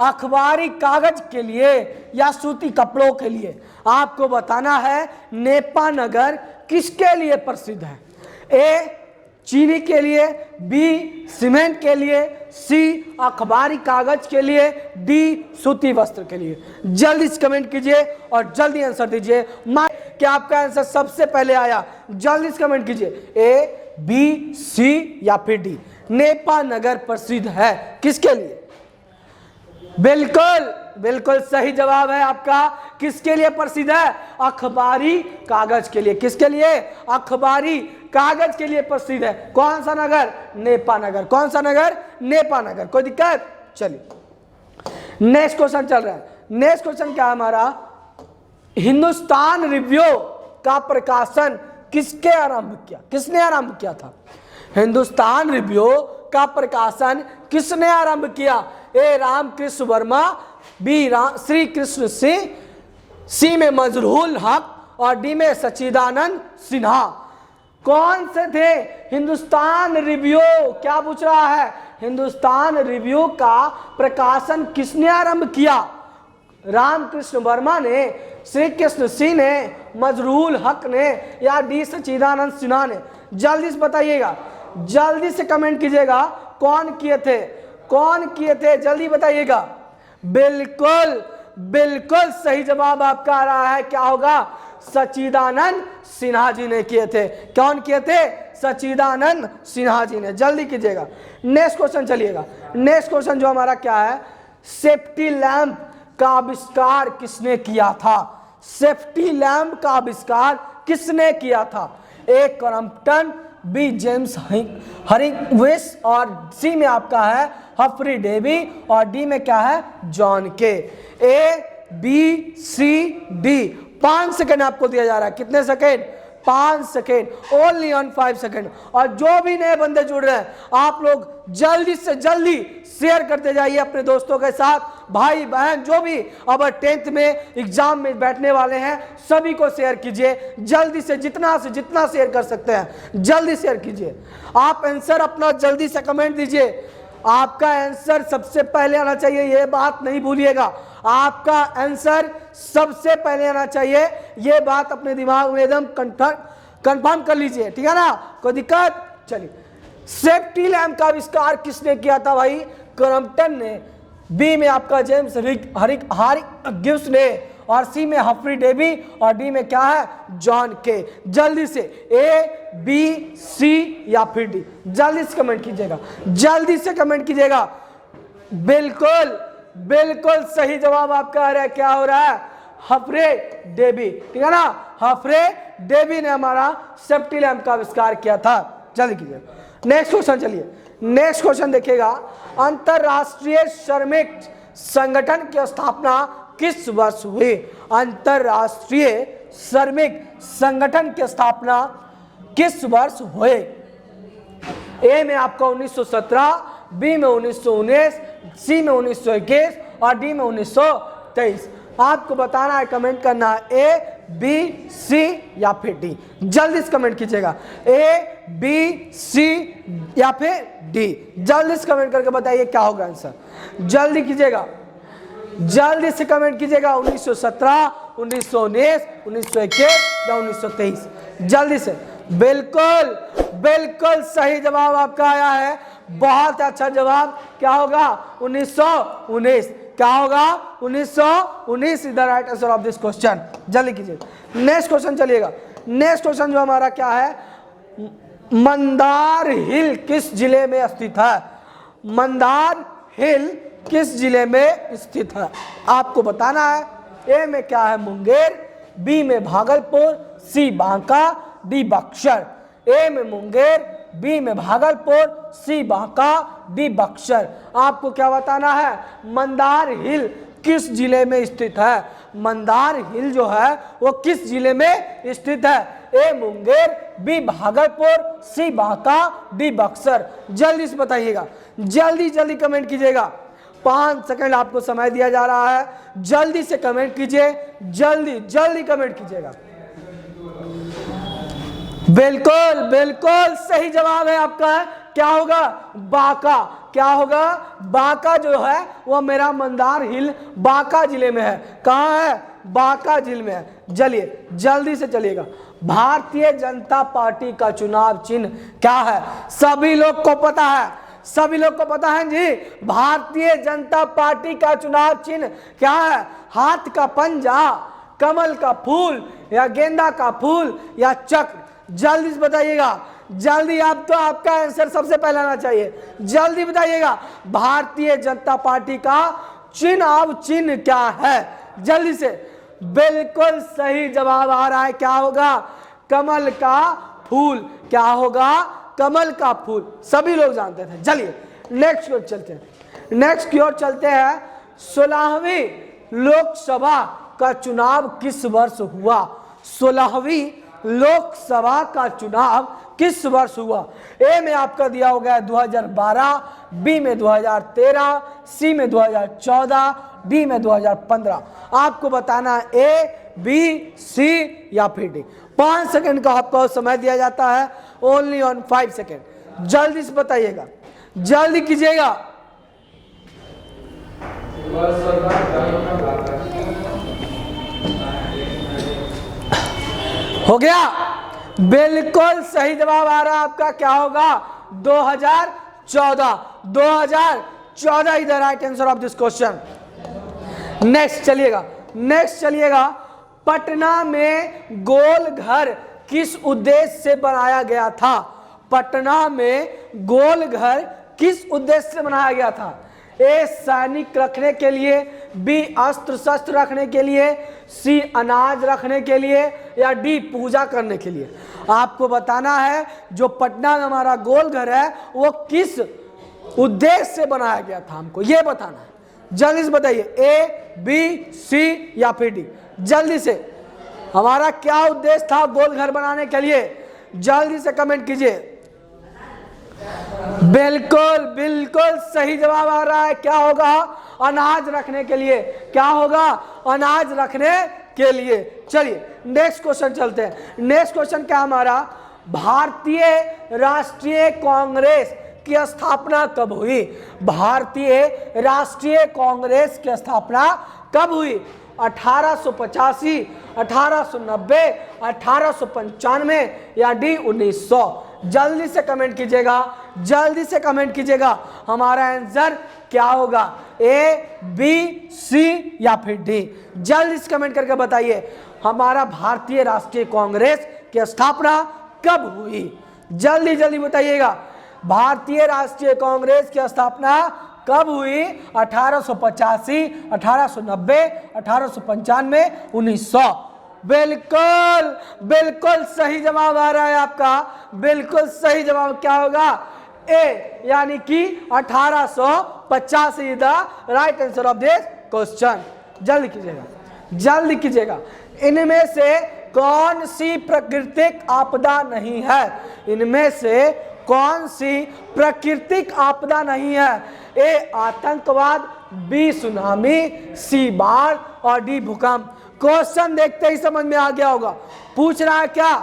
अखबारी कागज के लिए या सूती कपड़ों के लिए? आपको बताना है नेपा नगर किसके लिए प्रसिद्ध है? ए चीनी के लिए, बी सीमेंट के लिए, सी अखबारी कागज के लिए, डी सूती वस्त्र के लिए। जल्दी से कमेंट कीजिए और जल्दी आंसर दीजिए। क्या आपका आंसर सबसे पहले आया? जल्दी से कमेंट कीजिए, ए, बी, सी या फिर डी। नेपा नगर प्रसिद्ध है किसके लिए? बिल्कुल सही जवाब है आपका। किसके लिए प्रसिद्ध है? अखबारी कागज के लिए। किसके लिए? अखबारी कागज के लिए प्रसिद्ध है। कौन सा नगर? नेपा नगर। कौन सा नगर? नेपा नगर। कोई दिक्कत? चलिए नेक्स्ट क्वेश्चन चल रहा है। नेक्स्ट क्वेश्चन क्या है हमारा? हिंदुस्तान रिव्यू का प्रकाशन किसके आरंभ किया? किसने आरंभ किया था? हिंदुस्तान रिव्यू का प्रकाशन किसने आरंभ किया? ए रामकृष्ण वर्मा, बी श्री कृष्ण सिंह, सी में मजरूल हक और डी में सच्चिदानंद सिन्हा। कौन से थे? हिंदुस्तान रिव्यू क्या पूछ रहा है? हिंदुस्तान रिव्यू का प्रकाशन किसने आरंभ किया? रामकृष्ण वर्मा ने, श्री कृष्ण सिंह ने, मजरूल हक ने या डी सच्चिदानंद सिन्हा ने? जल्दी से बताइएगा, जल्दी से कमेंट कीजिएगा। कौन किए थे? कौन किए थे? जल्दी बताइएगा। बिल्कुल सही जवाब आपका आ रहा है, क्या होगा, सच्चिदानंद सिन्हा जी ने किए थे। कौन किए थे, सच्चिदानंद सिन्हा जी ने। जल्दी कीजिएगा, नेक्स्ट क्वेश्चन चलिएगा। नेक्स्ट क्वेश्चन जो हमारा क्या है, सेफ्टी लैंप का आविष्कार किसने किया था। सेफ्टी लैंप का आविष्कार किसने किया था। ए क्रॉम्पटन, बी जेम्स हरिंग्विस और सी में आपका है हफरी डेवी और डी में क्या है, जॉन के। A B C D. 5 second आपको दिया जा रहा है। कितने second, 5 second, only on 5 second. और जो भी नए बंदे जुड़ रहे हैं आप लोग जल्दी से जल्दी शेयर करते जाइए अपने दोस्तों के साथ, भाई बहन जो भी अब 10th में एग्जाम में बैठने वाले हैं सभी को शेयर कीजिए। जल्दी से जितना शेयर कर सकते हैं जल्दी शेयर कीजिए। आप आंसर अपना जल्दी से कमेंट दीजिए। आपका आंसर सबसे पहले आना चाहिए, ये बात नहीं भूलिएगा। आपका आंसर सबसे पहले आना चाहिए, ये बात अपने दिमाग में एकदम कंफर्म कर लीजिए, ठीक है ना, कोई दिक्कत। चलिए, सेफ्टी लैंप का आविष्कार किसने किया था भाई, क्रॉम्पटन ने। बी में आपका जेम्स हरिंग्विस ने और सी में हफरी डेवी और डी में क्या है, जॉन के। जल्दी से ए बी सी या फिर डी, जल्दी से कमेंट कीजिएगा, जल्दी से कमेंट कीजिएगा। बिल्कुल बिल्कुल सही जवाब आपका आ रहा है, क्या हो रहा है, हफरे डेवी, ठीक है ना। हफरे डेवी ने हमारा सेफ्टी लैंप का आविष्कार किया था। जल्दी कीजिए, नेक्स्ट क्वेश्चन चलिए। नेक्स्ट क्वेश्चन देखिएगा, अंतरराष्ट्रीय श्रमिक संगठन की स्थापना किस वर्ष हुई। अंतरराष्ट्रीय श्रमिक संगठन की स्थापना किस वर्ष हुए। ए में आपका 1917, बी में 1919, सी में 1921 और डी में 1923। आपको बताना है, कमेंट करना है, ए बी सी या फिर डी। जल्दी से कमेंट कीजिएगा, ए बी सी या फिर डी। जल्दी से कमेंट करके बताइए क्या होगा आंसर, जल्दी कीजिएगा, जल्दी से कमेंट कीजिएगा। 1917, 1919, 1921 या 1923, जल्दी से। बिल्कुल बिल्कुल सही जवाब आपका आया है, बहुत अच्छा जवाब। क्या होगा, 1919। क्या होगा, 1919 is the right answer of this question. जल्दी कीजिए, नेक्स्ट क्वेश्चन चलिएगा। नेक्स्ट क्वेश्चन जो हमारा क्या है, मंदार हिल किस जिले में स्थित है। मंदार हिल किस जिले में स्थित है, आपको बताना है। ए में क्या है, मुंगेर, बी में भागलपुर, सी बांका, डी बक्सर। ए में मुंगेर, बी में भागलपुर, सी बांका, डी बक्सर। आपको क्या बताना है, मंदार हिल किस जिले में स्थित है। मंदार हिल जो है वो किस जिले में स्थित है। ए मुंगेर, बी भागलपुर, सी बांका, डी बक्सर। जल्दी से बताइएगा, जल्दी जल्दी कमेंट कीजिएगा। 5 सेकंड आपको समय दिया जा रहा है, जल्दी से कमेंट कीजिए, जल्दी जल्दी कमेंट कीजिएगा। बिल्कुल बिल्कुल सही जवाब है आपका, क्या होगा, बांका। क्या होगा, बांका जो है वो मेरा मंदार हिल बांका जिले में है। कहाँ है, बांका जिले में है। चलिए जल्दी से चलिएगा। भारतीय जनता पार्टी का चुनाव चिन्ह क्या है, सभी लोग को पता है, सभी लोग को पता है जी। भारतीय जनता पार्टी का चुनाव चिन्ह क्या है, हाथ का पंजा, कमल का फूल या गेंदा का फूल या चक्र। जल्दी से बताइएगा, जल्दी। आप तो आपका आंसर सबसे पहले आना चाहिए, जल्दी बताइएगा। भारतीय जनता पार्टी का चुनाव चिन्ह क्या है, जल्दी से। बिल्कुल सही जवाब आ रहा है, क्या होगा, कमल का फूल। क्या होगा, कमल का फूल, सभी लोग जानते थे। चलिए नेक्स्ट की ओर चलते हैं, नेक्स्ट की ओर चलते हैं। 16वीं लोकसभा का चुनाव किस वर्ष हुआ। 16वीं लोकसभा का चुनाव किस वर्ष हुआ। ए में आपका दिया हो गया 2012, बी में 2013, सी में 2014, डी में 2015। आपको बताना है ए बी सी या फिर डी। 5 सेकंड का आपको समय दिया जाता है, ओनली ऑन 5 सेकंड। जल्दी से बताइएगा, जल्दी कीजिएगा। हो गया, बिल्कुल सही जवाब आ रहा है आपका, क्या होगा, 2014। 2014 is the right answer of this question. Next चलिएगा, पटना में गोल घर किस उद्देश्य से बनाया गया था? पटना में गोल घर किस उद्देश्य से बनाया गया था? ए सैनिक रखने के लिए, बी अस्त्र शस्त्र रखने के लिए, सी अनाज रखने के लिए, या डी पूजा करने के लिए? आपको बताना है जो पटना में हमारा गोल घर है वो किस उद्देश्य से बनाया गया था, हमको ये बताना है। जल्दी से बताइए, ए बी सी या फिर डी। जल्दी से, हमारा क्या उद्देश्य था गोल घर बनाने के लिए? जल्दी से कमेंट कीजिए। बिल्कुल सही जवाब आ रहा है। क्या होगा? अनाज रखने के लिए। क्या होगा? अनाज रखने के लिए। चलिए नेक्स्ट क्वेश्चन चलते हैं। नेक्स्ट क्वेश्चन क्या हमारा? भारतीय राष्ट्रीय कांग्रेस की स्थापना कब हुई? भारतीय राष्ट्रीय कांग्रेस की स्थापना कब हुई? 1885, 1890, 1895 या डी 1900? जल्दी से कमेंट कीजिएगा, जल्दी से कमेंट कीजिएगा। हमारा आंसर क्या होगा? ए बी सी या फिर डी? जल्दी से कमेंट करके बताइए हमारा भारतीय राष्ट्रीय कांग्रेस की स्थापना कब हुई? जल्दी जल्दी बताइएगा, भारतीय राष्ट्रीय कांग्रेस की स्थापना कब हुई? 1885, 1890, 1895, 1900? बिल्कुल सही जवाब आ रहा है आपका। बिल्कुल सही जवाब क्या होगा? ए यानी कि 1885 the right answer of this question. जल्दी कीजिएगा। इनमें से कौन सी प्राकृतिक आपदा नहीं है? इनमें से कौन सी प्राकृतिक आपदा नहीं है? ए आतंकवाद, बी सुनामी, सी बाढ़ और डी भूकंप? क्वेश्चन देखते ही समझ में आ गया होगा। पूछ रहा है क्या?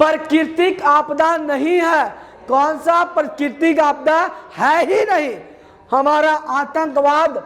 प्राकृतिक आपदा नहीं है। कौन सा प्राकृतिक आपदा है ही नहीं? हमारा आतंकवाद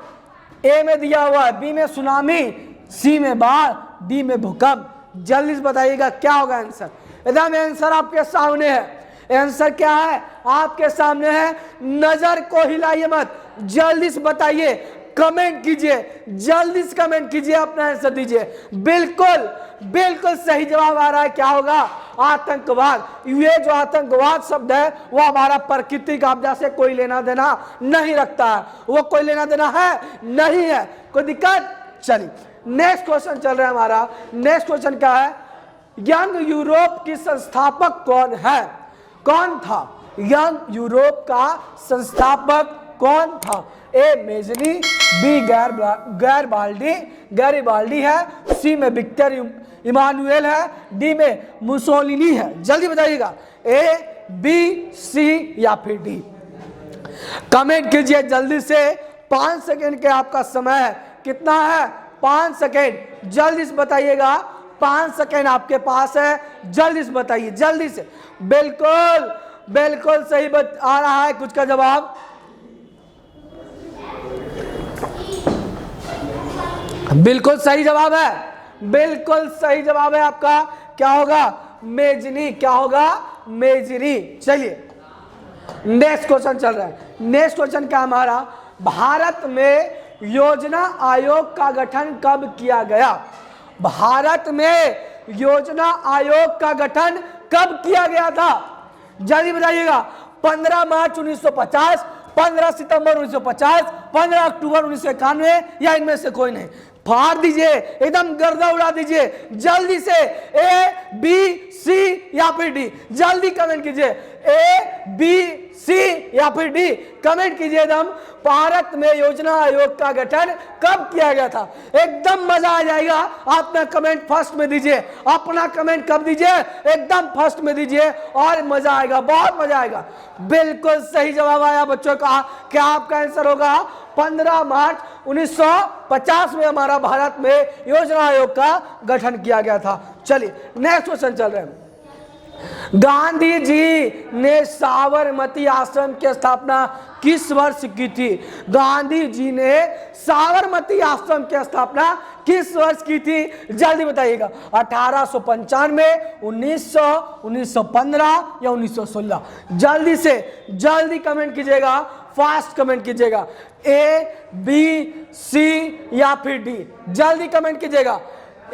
ए में दिया हुआ है, बी में सुनामी, सी में बाढ़, डी में भूकंप। जल्दी से बताइएगा क्या होगा आंसर। एकदम आंसर आपके सामने है। आंसर क्या है? आपके सामने है। नजर को हिलाइए मत, जल्दी से बताइए, कमेंट कीजिए, जल्दी से कमेंट कीजिए, अपना आंसर दीजिए। बिल्कुल सही जवाब आ रहा है। क्या होगा? आतंकवाद। ये जो आतंकवाद शब्द है वो हमारा प्राकृतिक आपदा से कोई लेना देना नहीं रखता है। वो कोई लेना देना है नहीं है। कोई दिक्कत? चलिए नेक्स्ट क्वेश्चन चल रहा है हमारा। नेक्स्ट क्वेश्चन क्या है? यंग यूरोप की संस्थापक कौन है? कौन था यंग यूरोप का संस्थापक? कौन था? ए मेजनी, बी गैरिबाल्डी है, सी में विक्टर इमानुएल है, डी में मुसोलिनी है? जल्दी बताइएगा, ए बी सी या फिर डी? कमेंट कीजिए जल्दी से। 5 सेकेंड के आपका समय है। कितना है? 5 सेकेंड। जल्दी से बताइएगा, 5 सेकेंड आपके पास है। जल्दी से बताइए, जल्दी से। बिल्कुल सही आ रहा है कुछ का जवाब। बिल्कुल सही जवाब है। बिल्कुल सही जवाब है आपका। क्या होगा? मेजनी। क्या होगा? मेजनी। चलिए नेक्स्ट क्वेश्चन चल रहा है। नेक्स्ट क्वेश्चन क्या हमारा? भारत में योजना आयोग का गठन कब किया गया? भारत में योजना आयोग का गठन कब किया गया था? जल्दी बताइएगा। 15 मार्च 1950, 15 सितंबर 1950, 15 अक्टूबर 1991 या इनमें से कोई नहीं? फाड़ दीजिए, एकदम गर्दा उड़ा दीजिए। जल्दी से ए बी सी या फिर डी? जल्दी कमेंट कीजिए, ए बी सी या फिर डी? कमेंट कीजिए एकदम। भारत में योजना आयोग का गठन कब किया गया था? एकदम मजा आ जाएगा। अपना कमेंट फर्स्ट में दीजिए। अपना कमेंट कब दीजिए? एकदम फर्स्ट में दीजिए और मजा आएगा, बहुत मजा आएगा। बिल्कुल सही जवाब आया बच्चों का। क्या आपका आंसर होगा? 15 मार्च 1950 में हमारा भारत में योजना आयोग का गठन किया गया था। चलिए नेक्स्ट क्वेश्चन चल रहे हैं। गांधी जी ने साबरमती आश्रम की स्थापना किस वर्ष की थी? गांधी जी ने साबरमती आश्रम की स्थापना किस वर्ष की थी? जल्दी बताइएगा। 1895, 1900, 1915 या 1916? जल्दी से जल्दी कमेंट कीजिएगा। फास्ट कमेंट कीजिएगा, ए बी सी या फिर डी, जल्दी कमेंट कीजिएगा,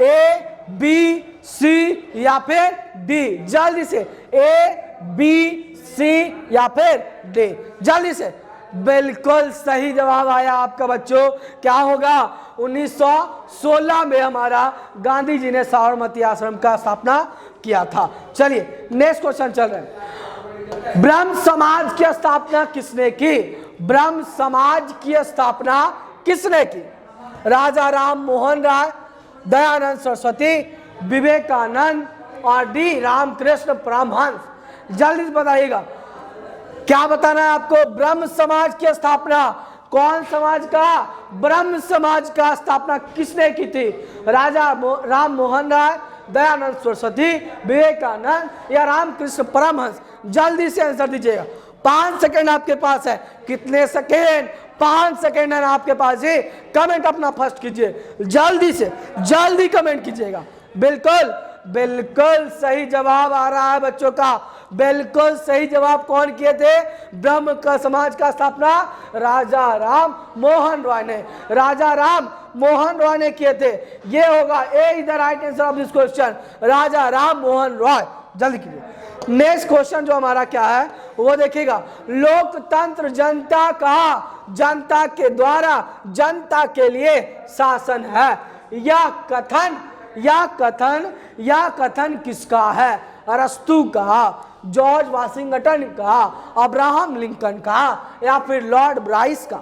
ए बी सी या फिर डी, जल्दी से, ए बी सी या फिर डी, जल्दी से। बिल्कुल सही जवाब आया आपका बच्चों। क्या होगा? 1916 में हमारा गांधी जी ने साबरमती आश्रम का स्थापना किया था। चलिए नेक्स्ट क्वेश्चन चल रहे हैं। ब्रह्म समाज की स्थापना किसने की? ब्रह्म समाज की स्थापना किसने की? राजा राम मोहन राय, दयानंद सरस्वती, विवेकानंद और डी रामकृष्ण परमहंस। जल्दी से बताइएगा, क्या बताना है आपको? ब्रह्म समाज की स्थापना कौन समाज का? ब्रह्म समाज का स्थापना किसने की थी? राजा राम मोहन राय, दयानंद सरस्वती, विवेकानंद या रामकृष्ण परमहंस? जल्दी से आंसर दीजिएगा, 5 सेकेंड आपके पास है। कितने सेकेंड? 5 सेकेंड है आपके पास ही। कमेंट अपना फर्स्ट कीजिए, जल्दी से जल्दी कमेंट कीजिएगा। बिल्कुल बिल्कुल सही जवाब आ रहा है बच्चों का। बिल्कुल सही जवाब कौन किए थे? ब्रह्म का समाज का स्थापना राजा राम मोहन रॉय ने, राजा राम मोहन रॉय ने किए थे। ये होगा A is the right answer of this question, Raja Ram Mohan Roy. जल्दी कीजिए। नेक्स्ट क्वेश्चन जो हमारा क्या है वो देखिएगा। लोकतंत्र जनता का, जनता के द्वारा जनता के लिए शासन है। यह कथन किसका है? अरस्तु का, जॉर्ज वाशिंगटन का, अब्राहम लिंकन का या फिर लॉर्ड ब्राइस का?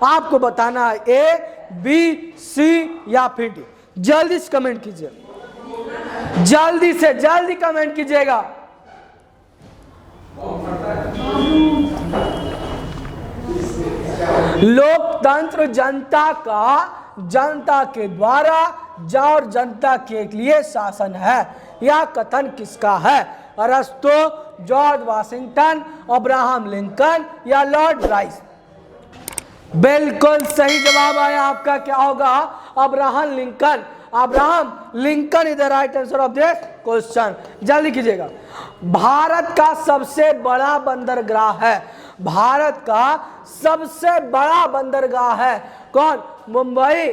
आपको बताना है ए बी सी या फिर डी। जल्दी से कमेंट कीजिए, जल्दी से जल्दी कमेंट कीजिएगा। लोकतंत्र जनता का, जनता के द्वारा और जनता के लिए शासन है। यह कथन किसका है? अरस्तु, जॉर्ज वाशिंगटन, अब्राहम लिंकन या लॉर्ड ब्राइस? बिल्कुल सही जवाब आया आपका। क्या होगा? Abraham Lincoln. Abraham Lincoln is the right answer of this question. जल्दी कीजिएगा। भारत का सबसे बड़ा बंदरगाह है, भारत का सबसे बड़ा बंदरगाह है कौन? मुंबई,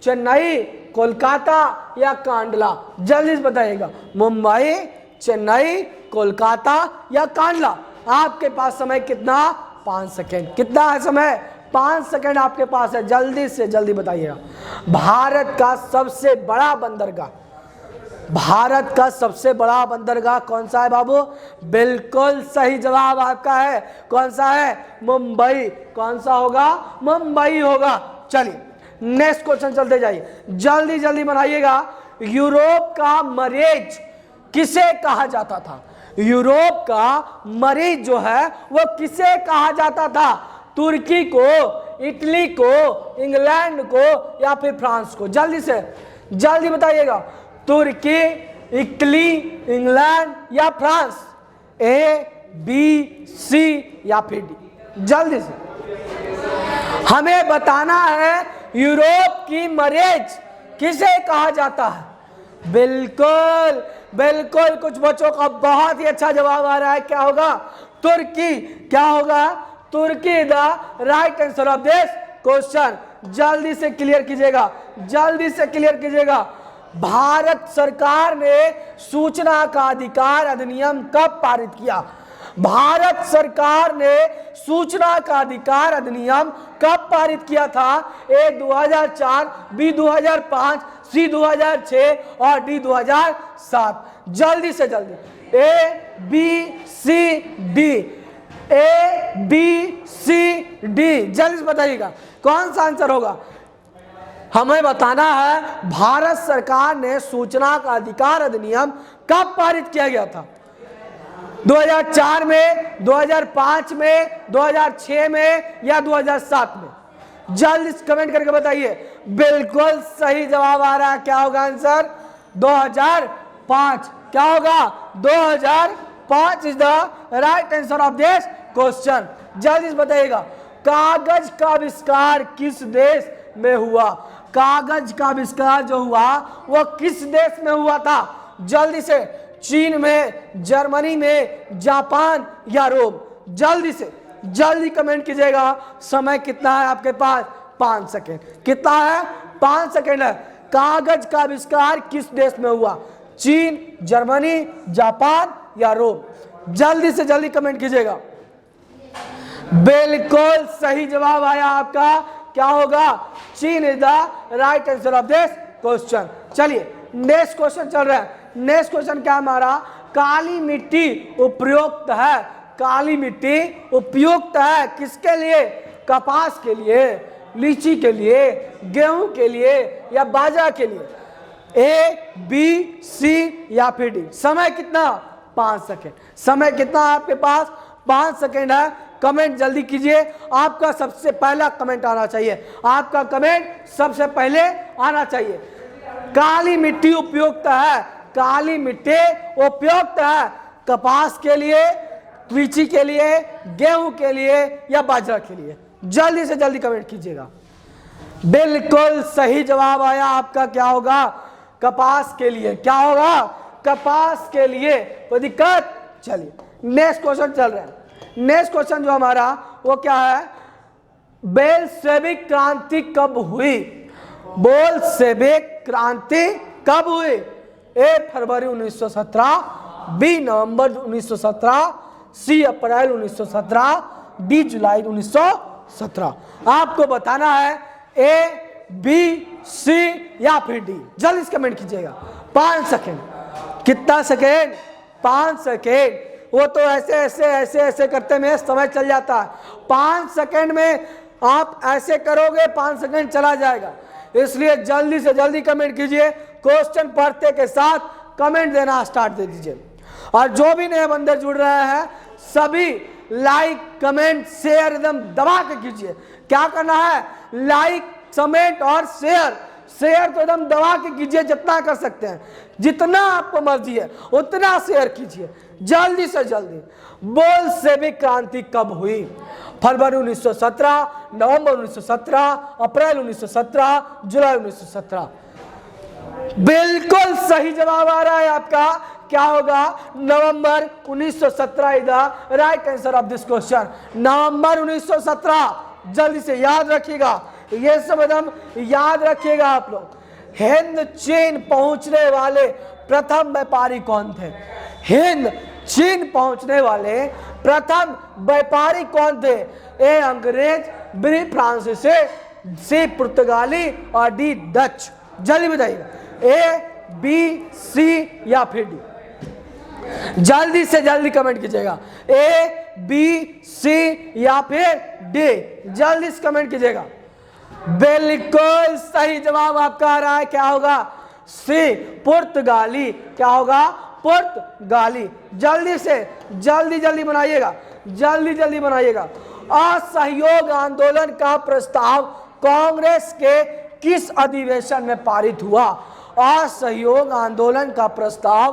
चेन्नई, कोलकाता या कांडला? जल्दी से बताइएगा, मुंबई, चेन्नई, कोलकाता या कांडला? आपके पास समय कितना? 5 सेकेंड। कितना है समय? 5 सेकेंड आपके पास है। जल्दी से जल्दी बताइएगा। भारत का सबसे बड़ा बंदरगाह, भारत का सबसे बड़ा बंदरगाह कौन सा है बाबू? बिल्कुल सही जवाब आपका है। कौन सा है? मुंबई। कौन सा होगा? मुंबई होगा। चलिए नेक्स्ट क्वेश्चन चलते जाइए, जल्दी जल्दी बनाइएगा। यूरोप का मरीज किसे कहा जाता था? यूरोप का मरीज जो है वो किसे कहा जाता था? तुर्की को, इटली को, इंग्लैंड को या फिर फ्रांस को? जल्दी से जल्दी बताइएगा। तुर्की, इटली, इंग्लैंड या फ्रांस? ए बी सी या फिर डी? जल्दी से हमें बताना है यूरोप की मरीज किसे कहा जाता है? बिल्कुल बिल्कुल, कुछ बच्चों का बहुत ही अच्छा जवाब आ रहा है। क्या होगा? तुर्की। क्या होगा? तुर्की the right answer of this question. जल्दी से क्लियर कीजिएगा, जल्दी से क्लियर कीजिएगा। भारत सरकार ने सूचना का अधिकार अधिनियम कब पारित किया? भारत सरकार ने सूचना का अधिकार अधिनियम कब पारित किया था? ए 2004, बी 2005, सी 2006 और डी 2007? जल्दी से जल्दी, A B C D, A B C D, जल्दी से बताइएगा कौन सा आंसर होगा। हमें बताना है भारत सरकार ने सूचना का अधिकार अधिनियम कब पारित किया गया था? 2004 में, 2005 में, 2006 में या 2007 में? जल्दी कमेंट करके बताइए। बिल्कुल सही जवाब आ रहा है। क्या होगा आंसर? 2005। क्या होगा? 2005 is the right answer of this question. जल्दी से बताइएगा। कागज का आविष्कार किस देश में हुआ? कागज का आविष्कार जो हुआ वो किस देश में हुआ था? जल्दी से, चीन में, जर्मनी में, जापान या रोम? जल्दी से जल्दी कमेंट कीजिएगा। समय कितना है आपके पास? 5 सेकेंड। कितना है? 5 सेकेंड है। कागज का आविष्कार किस देश में हुआ? चीन, जर्मनी, जापान या रोम? जल्दी से जल्दी कमेंट कीजिएगा। बिल्कुल सही जवाब आया आपका। क्या होगा? चीन is the right answer of this question. चलिए नेक्स्ट क्वेश्चन चल रहा है। नेक्स्ट क्वेश्चन क्या हमारा? काली मिट्टी उपयुक्त है। काली मिट्टी उपयुक्त है किसके लिए? कपास के लिए, लीची के लिए, गेहूं के लिए या बाजरा के लिए? ए, बी, सी या फिर डी? समय कितना? 5 सेकेंड। समय कितना आपके पास? 5 सेकेंड है। कमेंट जल्दी कीजिए। आपका सबसे पहला कमेंट आना चाहिए। आपका कमेंट सबसे पहले आना चाहिए। काली मिट्टी उपयुक्त है। काली मिट्टी उपयुक्त है कपास के लिए, लीची के लिए, गेहूं के लिए या बाजरा के लिए? जल्दी से जल्दी कमेंट कीजिएगा। बिल्कुल सही जवाब आया आपका। क्या होगा? कपास के लिए। क्या होगा? कपास के लिए। कोई दिक्कत? चलिए नेक्स्ट क्वेश्चन चल रहा है। नेक्स्ट क्वेश्चन जो हमारा वो क्या है? बोल्शेविक क्रांति कब हुई? बोल्शेविक क्रांति कब हुई? ए, फरवरी 1917, बी, नवंबर 1917, सी, अप्रैल 1917, डी, जुलाई 1917? आपको बताना है ए, बी, सी या फिर डी। जल्दी से कमेंट कीजिएगा। 5 सेकेंड। कितना सेकेंड? 5 सेकेंड। वो तो ऐसे ऐसे ऐसे ऐसे करते में समय चल जाता है। 5 सेकेंड में आप ऐसे करोगे 5 सेकेंड चला जाएगा। इसलिए जल्दी से जल्दी कमेंट कीजिए। क्वेश्चन पढ़ते के साथ कमेंट देना स्टार्ट दे दीजिए। और जो भी नए बंदे जुड़ रहे हैं सभी लाइक, कमेंट, शेयर एकदम दबा के कीजिए। क्या करना है? लाइक, कमेंट और शेयर। शेयर तो एकदम दबा के कीजिए जितना कर सकते हैं। जितना आपको मर्जी है उतना शेयर कीजिए जल्दी से जल्दी। बोल्शेविक क्रांति कब हुई? फरवरी 1917, नवंबर 1917, अप्रैल 1917, जुलाई 1917? बिल्कुल सही जवाब आ रहा है आपका। क्या होगा? November 1917 is the right answer of this question. November 1917। जल्दी से याद रखिएगा। ये सब एकदम याद रखिएगा आप लोग। हिंद चीन पहुंचने वाले प्रथम व्यापारी कौन थे? हिंद चीन पहुंचने वाले प्रथम व्यापारी कौन थे? ए, अंग्रेज, बी, फ्रांसीसी, सी, पुर्तगाली और डी, डच? जल्दी बताइएगा। ए, बी, सी या फिर डी? जल्दी से जल्दी कमेंट कीजिएगा। ए, बी, सी या फिर डी? जल्दी से कमेंट कीजिएगा। बिल्कुल सही जवाब आपका आ रहा है। क्या होगा? सी, पुर्तगाली। क्या होगा? पुर्तगाली। जल्दी से जल्दी जल्दी बनाइएगा। जल्दी जल्दी बनाइएगा। असहयोग आंदोलन का प्रस्ताव कांग्रेस के किस अधिवेशन में पारित हुआ? असहयोग आंदोलन का प्रस्ताव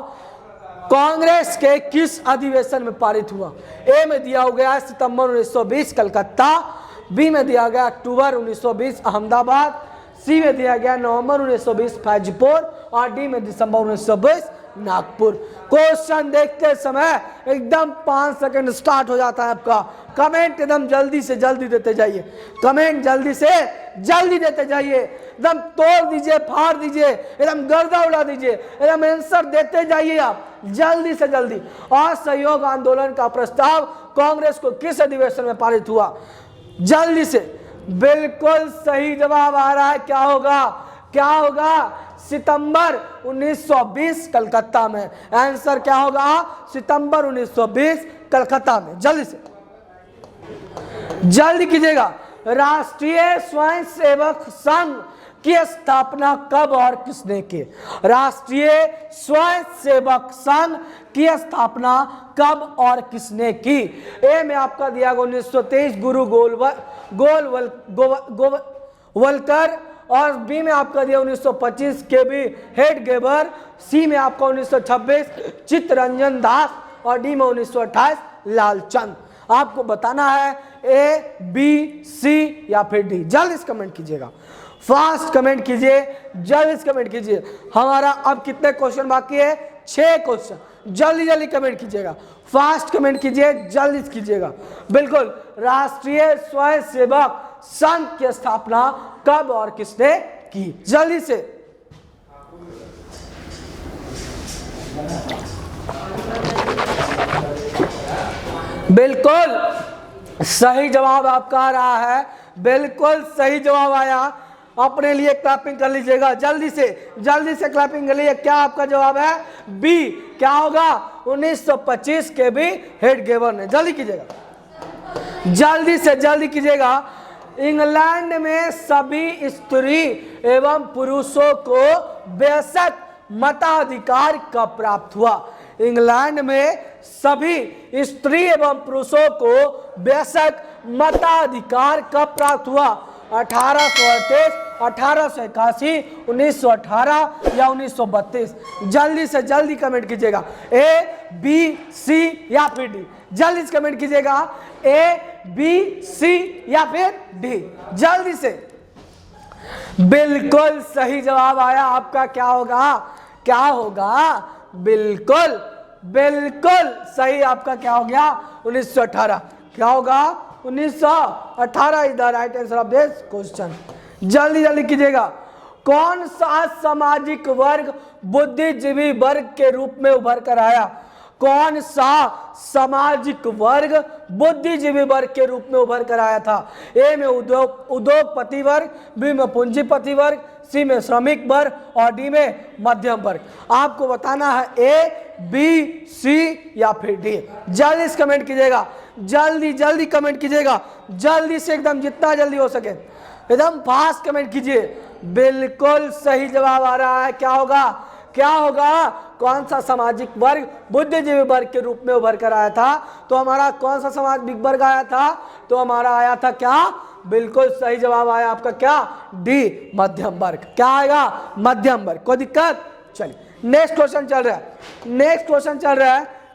कांग्रेस के किस अधिवेशन में पारित हुआ? ए में दिया गया सितंबर 1920 कलकत्ता, बी में दिया गया अक्टूबर 1920 अहमदाबाद, सी में दिया गया नवंबर 1920 फैजपुर और डी में दिसंबर 1920 नागपुर। क्वेश्चन देखते समय एकदम 5 सेकंड स्टार्ट हो जाता है आपका। कमेंट एकदम जल्दी से जल्दी देते जाइए। कमेंट जल्दी से जल्दी देते जाइए। एकदम तोड़ दीजिए, फाड़ दीजिए, एकदम गर्दा उड़ा दीजिए, एकदम आंसर देते जाइए आप जल्दी से जल्दी। असहयोग आंदोलन का प्रस्ताव कांग्रेस को किस अधिवेशन में पारित हुआ? जल्दी से। बिल्कुल सही जवाब आ रहा है। क्या होगा? क्या होगा? सितंबर 1920 कलकत्ता में। आंसर क्या होगा? सितंबर 1920 कलकत्ता में। जल्दी से जल्दी कीजिएगा। राष्ट्रीय स्वयंसेवक संघ की स्थापना कब और किसने की? राष्ट्रीय स्वयंसेवक संघ की स्थापना कब और किसने की? ए में आपका दिया गया 1923 गुरु गोलवलकर और बी में आपका दिया 1925 के बी हेडगेवर, सी में आपका 1926 चित्तरंजन दास और डी में 1928 लालचंद। आपको बताना है ए, बी, सी या फिर डी। जल्दी से कमेंट कीजिएगा। फास्ट कमेंट कीजिए, जल्दी से कमेंट कीजिए। हमारा अब कितने क्वेश्चन बाकी है? 6 क्वेश्चन। जल्दी जल्दी कमेंट कीजिएगा, फास्ट कमेंट कीजिए, जल्दी कीजिएगा। बिल्कुल, राष्ट्रीय स्वयंसेवक संघ की स्थापना कब और किसने की? जल्दी से। बिल्कुल सही जवाब आपका आ रहा है, बिल्कुल सही जवाब आया। अपने लिए क्लैपिंग कर लीजिएगा, जल्दी से क्लैपिंग कर लीजिए। क्या आपका जवाब है? बी। क्या होगा? 1925 के भी हेड गेवर ने। जल्दी कीजिएगा, जल्दी से जल्दी कीजिएगा। इंग्लैंड में सभी स्त्री एवं पुरुषों को बेशक मताधिकार कब प्राप्त हुआ? इंग्लैंड में सभी स्त्री एवं पुरुषों को बेशक मताधिकार कब प्राप्त हुआ? 1838, 1881, 1918 या 1932? जल्दी से जल्दी कमेंट कीजिएगा, ए, बी, सी या फिर डी। जल्दी से कमेंट कीजिएगा, ए, बी, सी या फिर डी। जल्दी से। बिल्कुल सही जवाब आया आपका। क्या होगा? क्या होगा? बिल्कुल बिल्कुल सही आपका क्या हो गया? 1918। क्या होगा? 1918 is the right answer of this question. जल्दी जल्दी कीजिएगा। कौन सा सामाजिक वर्ग बुद्धिजीवी वर्ग के रूप में उभर कर आया? कौन सा सामाजिक वर्ग बुद्धिजीवी वर्ग के रूप में उभर कर आया था? ए में उद्योगपति वर्ग, बी में पूंजीपति वर्ग, सी में श्रमिक वर्ग और डी में मध्यम वर्ग। आपको बताना है ए, बी, सी या फिर डी। जल्दी से कमेंट कीजिएगा, जल्दी जल्दी कमेंट कीजिएगा, जल्दी से एकदम जितना जल्दी हो सके एकदम फास्ट कमेंट कीजिए। बिल्कुल सही जवाब आ रहा है। क्या होगा? क्या होगा? कौन सा सामाजिक वर्ग बुद्धिजीवी वर्ग के रूप में उभर कर आया था? तो हमारा कौन सा सामाजिक वर्ग आया था? तो हमारा आया था क्या? बिल्कुल सही जवाब आया आपका क्या? डी, मध्यम वर्ग। क्या आएगा? मध्यम वर्ग। कोई दिक्कत? चलिए नेक्स्ट क्वेश्चन चल रहा है,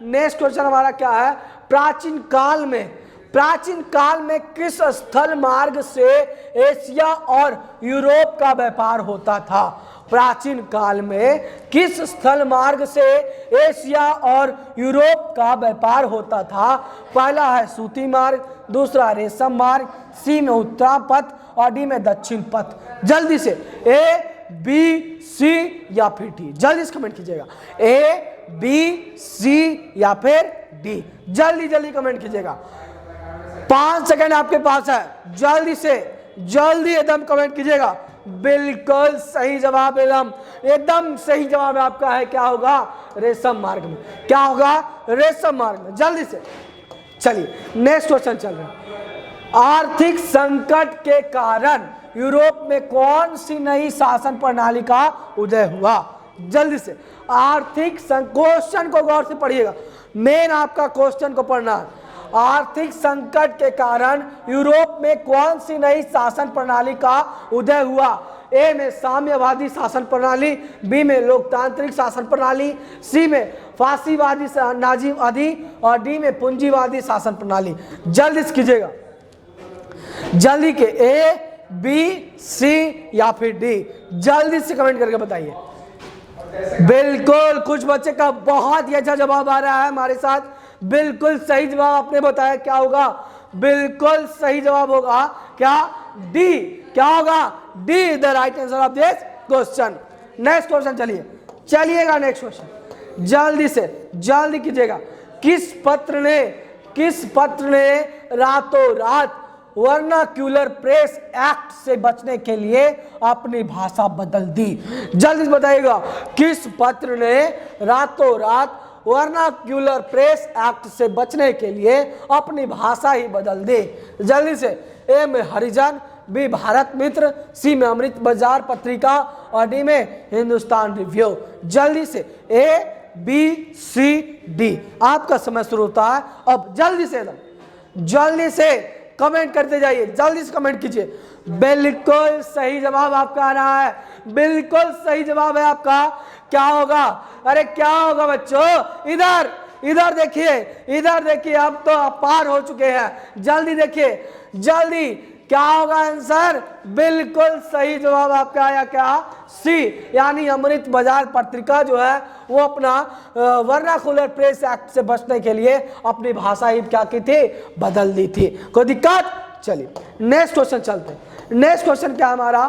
नेक्स्ट क्वेश्चन हमारा क्या है? प्राचीन काल में किस स्थल मार्ग से एशिया और यूरोप का व्यापार होता था? प्राचीन काल में किस स्थल मार्ग से एशिया और यूरोप का व्यापार होता था? पहला है सूती मार्ग, दूसरा रेशम मार्ग, सी में उत्तरा पथ और डी में दक्षिण पथ। जल्दी से ए, बी, सी या फिर डी। जल्दी से कमेंट कीजिएगा, ए, बी, सी या फिर डी। जल्दी जल्दी कमेंट कीजिएगा, 5 सेकंड आपके पास है। जल्दी से जल्दी एकदम कमेंट कीजिएगा। बिल्कुल सही जवाब, एकदम सही जवाब आपका है। क्या होगा? रेशम मार्ग में। क्या होगा? रेशम मार्ग में। जल्दी से। चलिए नेक्स्ट क्वेश्चन चल रहा है। आर्थिक संकट के कारण यूरोप में कौन सी नई शासन प्रणाली का उदय हुआ? जल्दी से। आर्थिक क्वेश्चन को गौर से पढ़िएगा, मेन आपका क्वेश्चन को पढ़ना है। आर्थिक संकट के कारण यूरोप में कौन सी नई शासन प्रणाली का उदय हुआ? ए में साम्यवादी शासन प्रणाली, बी में लोकतांत्रिक शासन प्रणाली, सी में फासीवादी नाजीवादी और डी में पूंजीवादी शासन प्रणाली। जल्दी से कीजिएगा, जल्दी के, ए, बी, सी या फिर डी। जल्दी से कमेंट करके बताइए। बिल्कुल कुछ बच्चे का बहुत ही अच्छा जवाब आ रहा है हमारे साथ। बिल्कुल सही जवाब आपने बताया। क्या होगा? बिल्कुल सही जवाब होगा क्या? डी। क्या होगा? D is the right answer of this question. Next question चलिएगा नेक्स्ट क्वेश्चन जल्दी से जल्दी कीजिएगा। किस पत्र ने रातों रात वर्नाक्यूलर प्रेस एक्ट से बचने के लिए अपनी भाषा बदल दी? जल्दी से बताइएगा, किस पत्र ने रातों रात वर्नाक्यूलर प्रेस एक्ट से बचने के लिए अपनी भाषा ही बदल दी? जल्दी से। ए में हरिजन, बी भारत मित्र, सी में अमृत बाजार पत्रिका और डी में हिंदुस्तान रिव्यू। जल्दी से ए, बी, सी, डी। आपका समय शुरू होता है अब। जल्दी से कमेंट करते जाइए, जल्दी से कमेंट कीजिए। बिल्कुल सही जवाब आपका आ रहा है, बिल्कुल सही जवाब है आपका। क्या होगा? अरे क्या होगा बच्चों? इधर देखिए, अब तो आप पार हो चुके हैं। जल्दी देखिए, जल्दी क्या होगा आंसर? बिल्कुल सही जवाब आपका आया क्या? सी, यानी अमृत बाजार पत्रिका जो है वो अपना वर्नाकुलर प्रेस एक्ट से बचने के लिए अपनी भाषा ही क्या की थी? बदल दी थी। कोई दिक्कत? चलिए नेक्स्ट क्वेश्चन चलते हैं। नेक्स्ट क्वेश्चन क्या हमारा?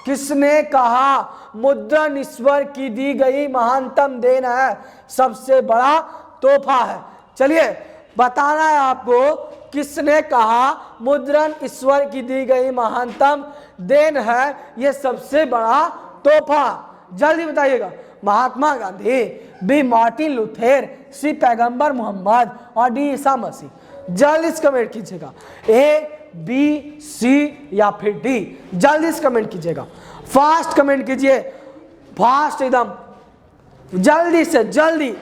किसने कहा मुद्रण ईश्वर की दी गई महानतम देन है, सबसे बड़ा तोहफा है? चलिए बताना है आपको, किसने कहा मुद्रण ईश्वर की दी गई महानतम देन है, ये सबसे बड़ा तोहफा? जल्दी बताइएगा। Mahatma Gandhi, B Martin Luther, सी पैगंबर मोहम्मद और डी ईसा मसीह। जल्दी से कमेंट कीजिएगा, ए बी सी या फिर डी। जल्दी से कमेंट कीजिएगा, फास्ट कमेंट कीजिए, फास्ट एकदम, जल्दी से जल्दी।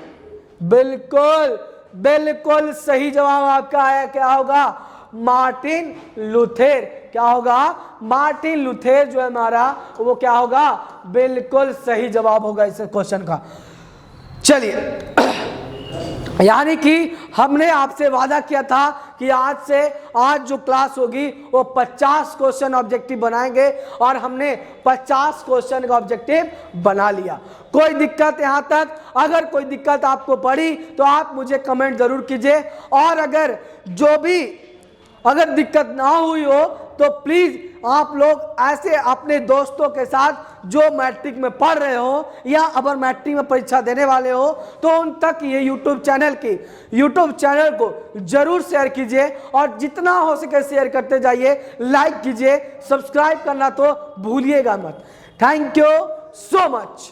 बिल्कुल बिल्कुल सही जवाब आपका है, क्या होगा? Martin Luther. क्या होगा? मार्टिन लूथर जो है हमारा वो क्या होगा? बिल्कुल सही जवाब होगा इस क्वेश्चन का। चलिए यानी कि हमने आपसे वादा किया था कि आज जो क्लास होगी वो 50 क्वेश्चन ऑब्जेक्टिव बनाएंगे और हमने 50 क्वेश्चन का ऑब्जेक्टिव बना लिया। कोई दिक्कत यहाँ तक? अगर कोई दिक्कत आपको पड़ी तो आप मुझे कमेंट जरूर कीजिए, और अगर दिक्कत ना हुई हो तो प्लीज आप लोग ऐसे अपने दोस्तों के साथ जो मैट्रिक में पढ़ रहे हो या अगर मैट्रिक में परीक्षा देने वाले हो तो उन तक ये यूट्यूब चैनल को जरूर शेयर कीजिए, और जितना हो सके शेयर करते जाइए, लाइक कीजिए, सब्सक्राइब करना तो भूलिएगा मत। Thank you so much.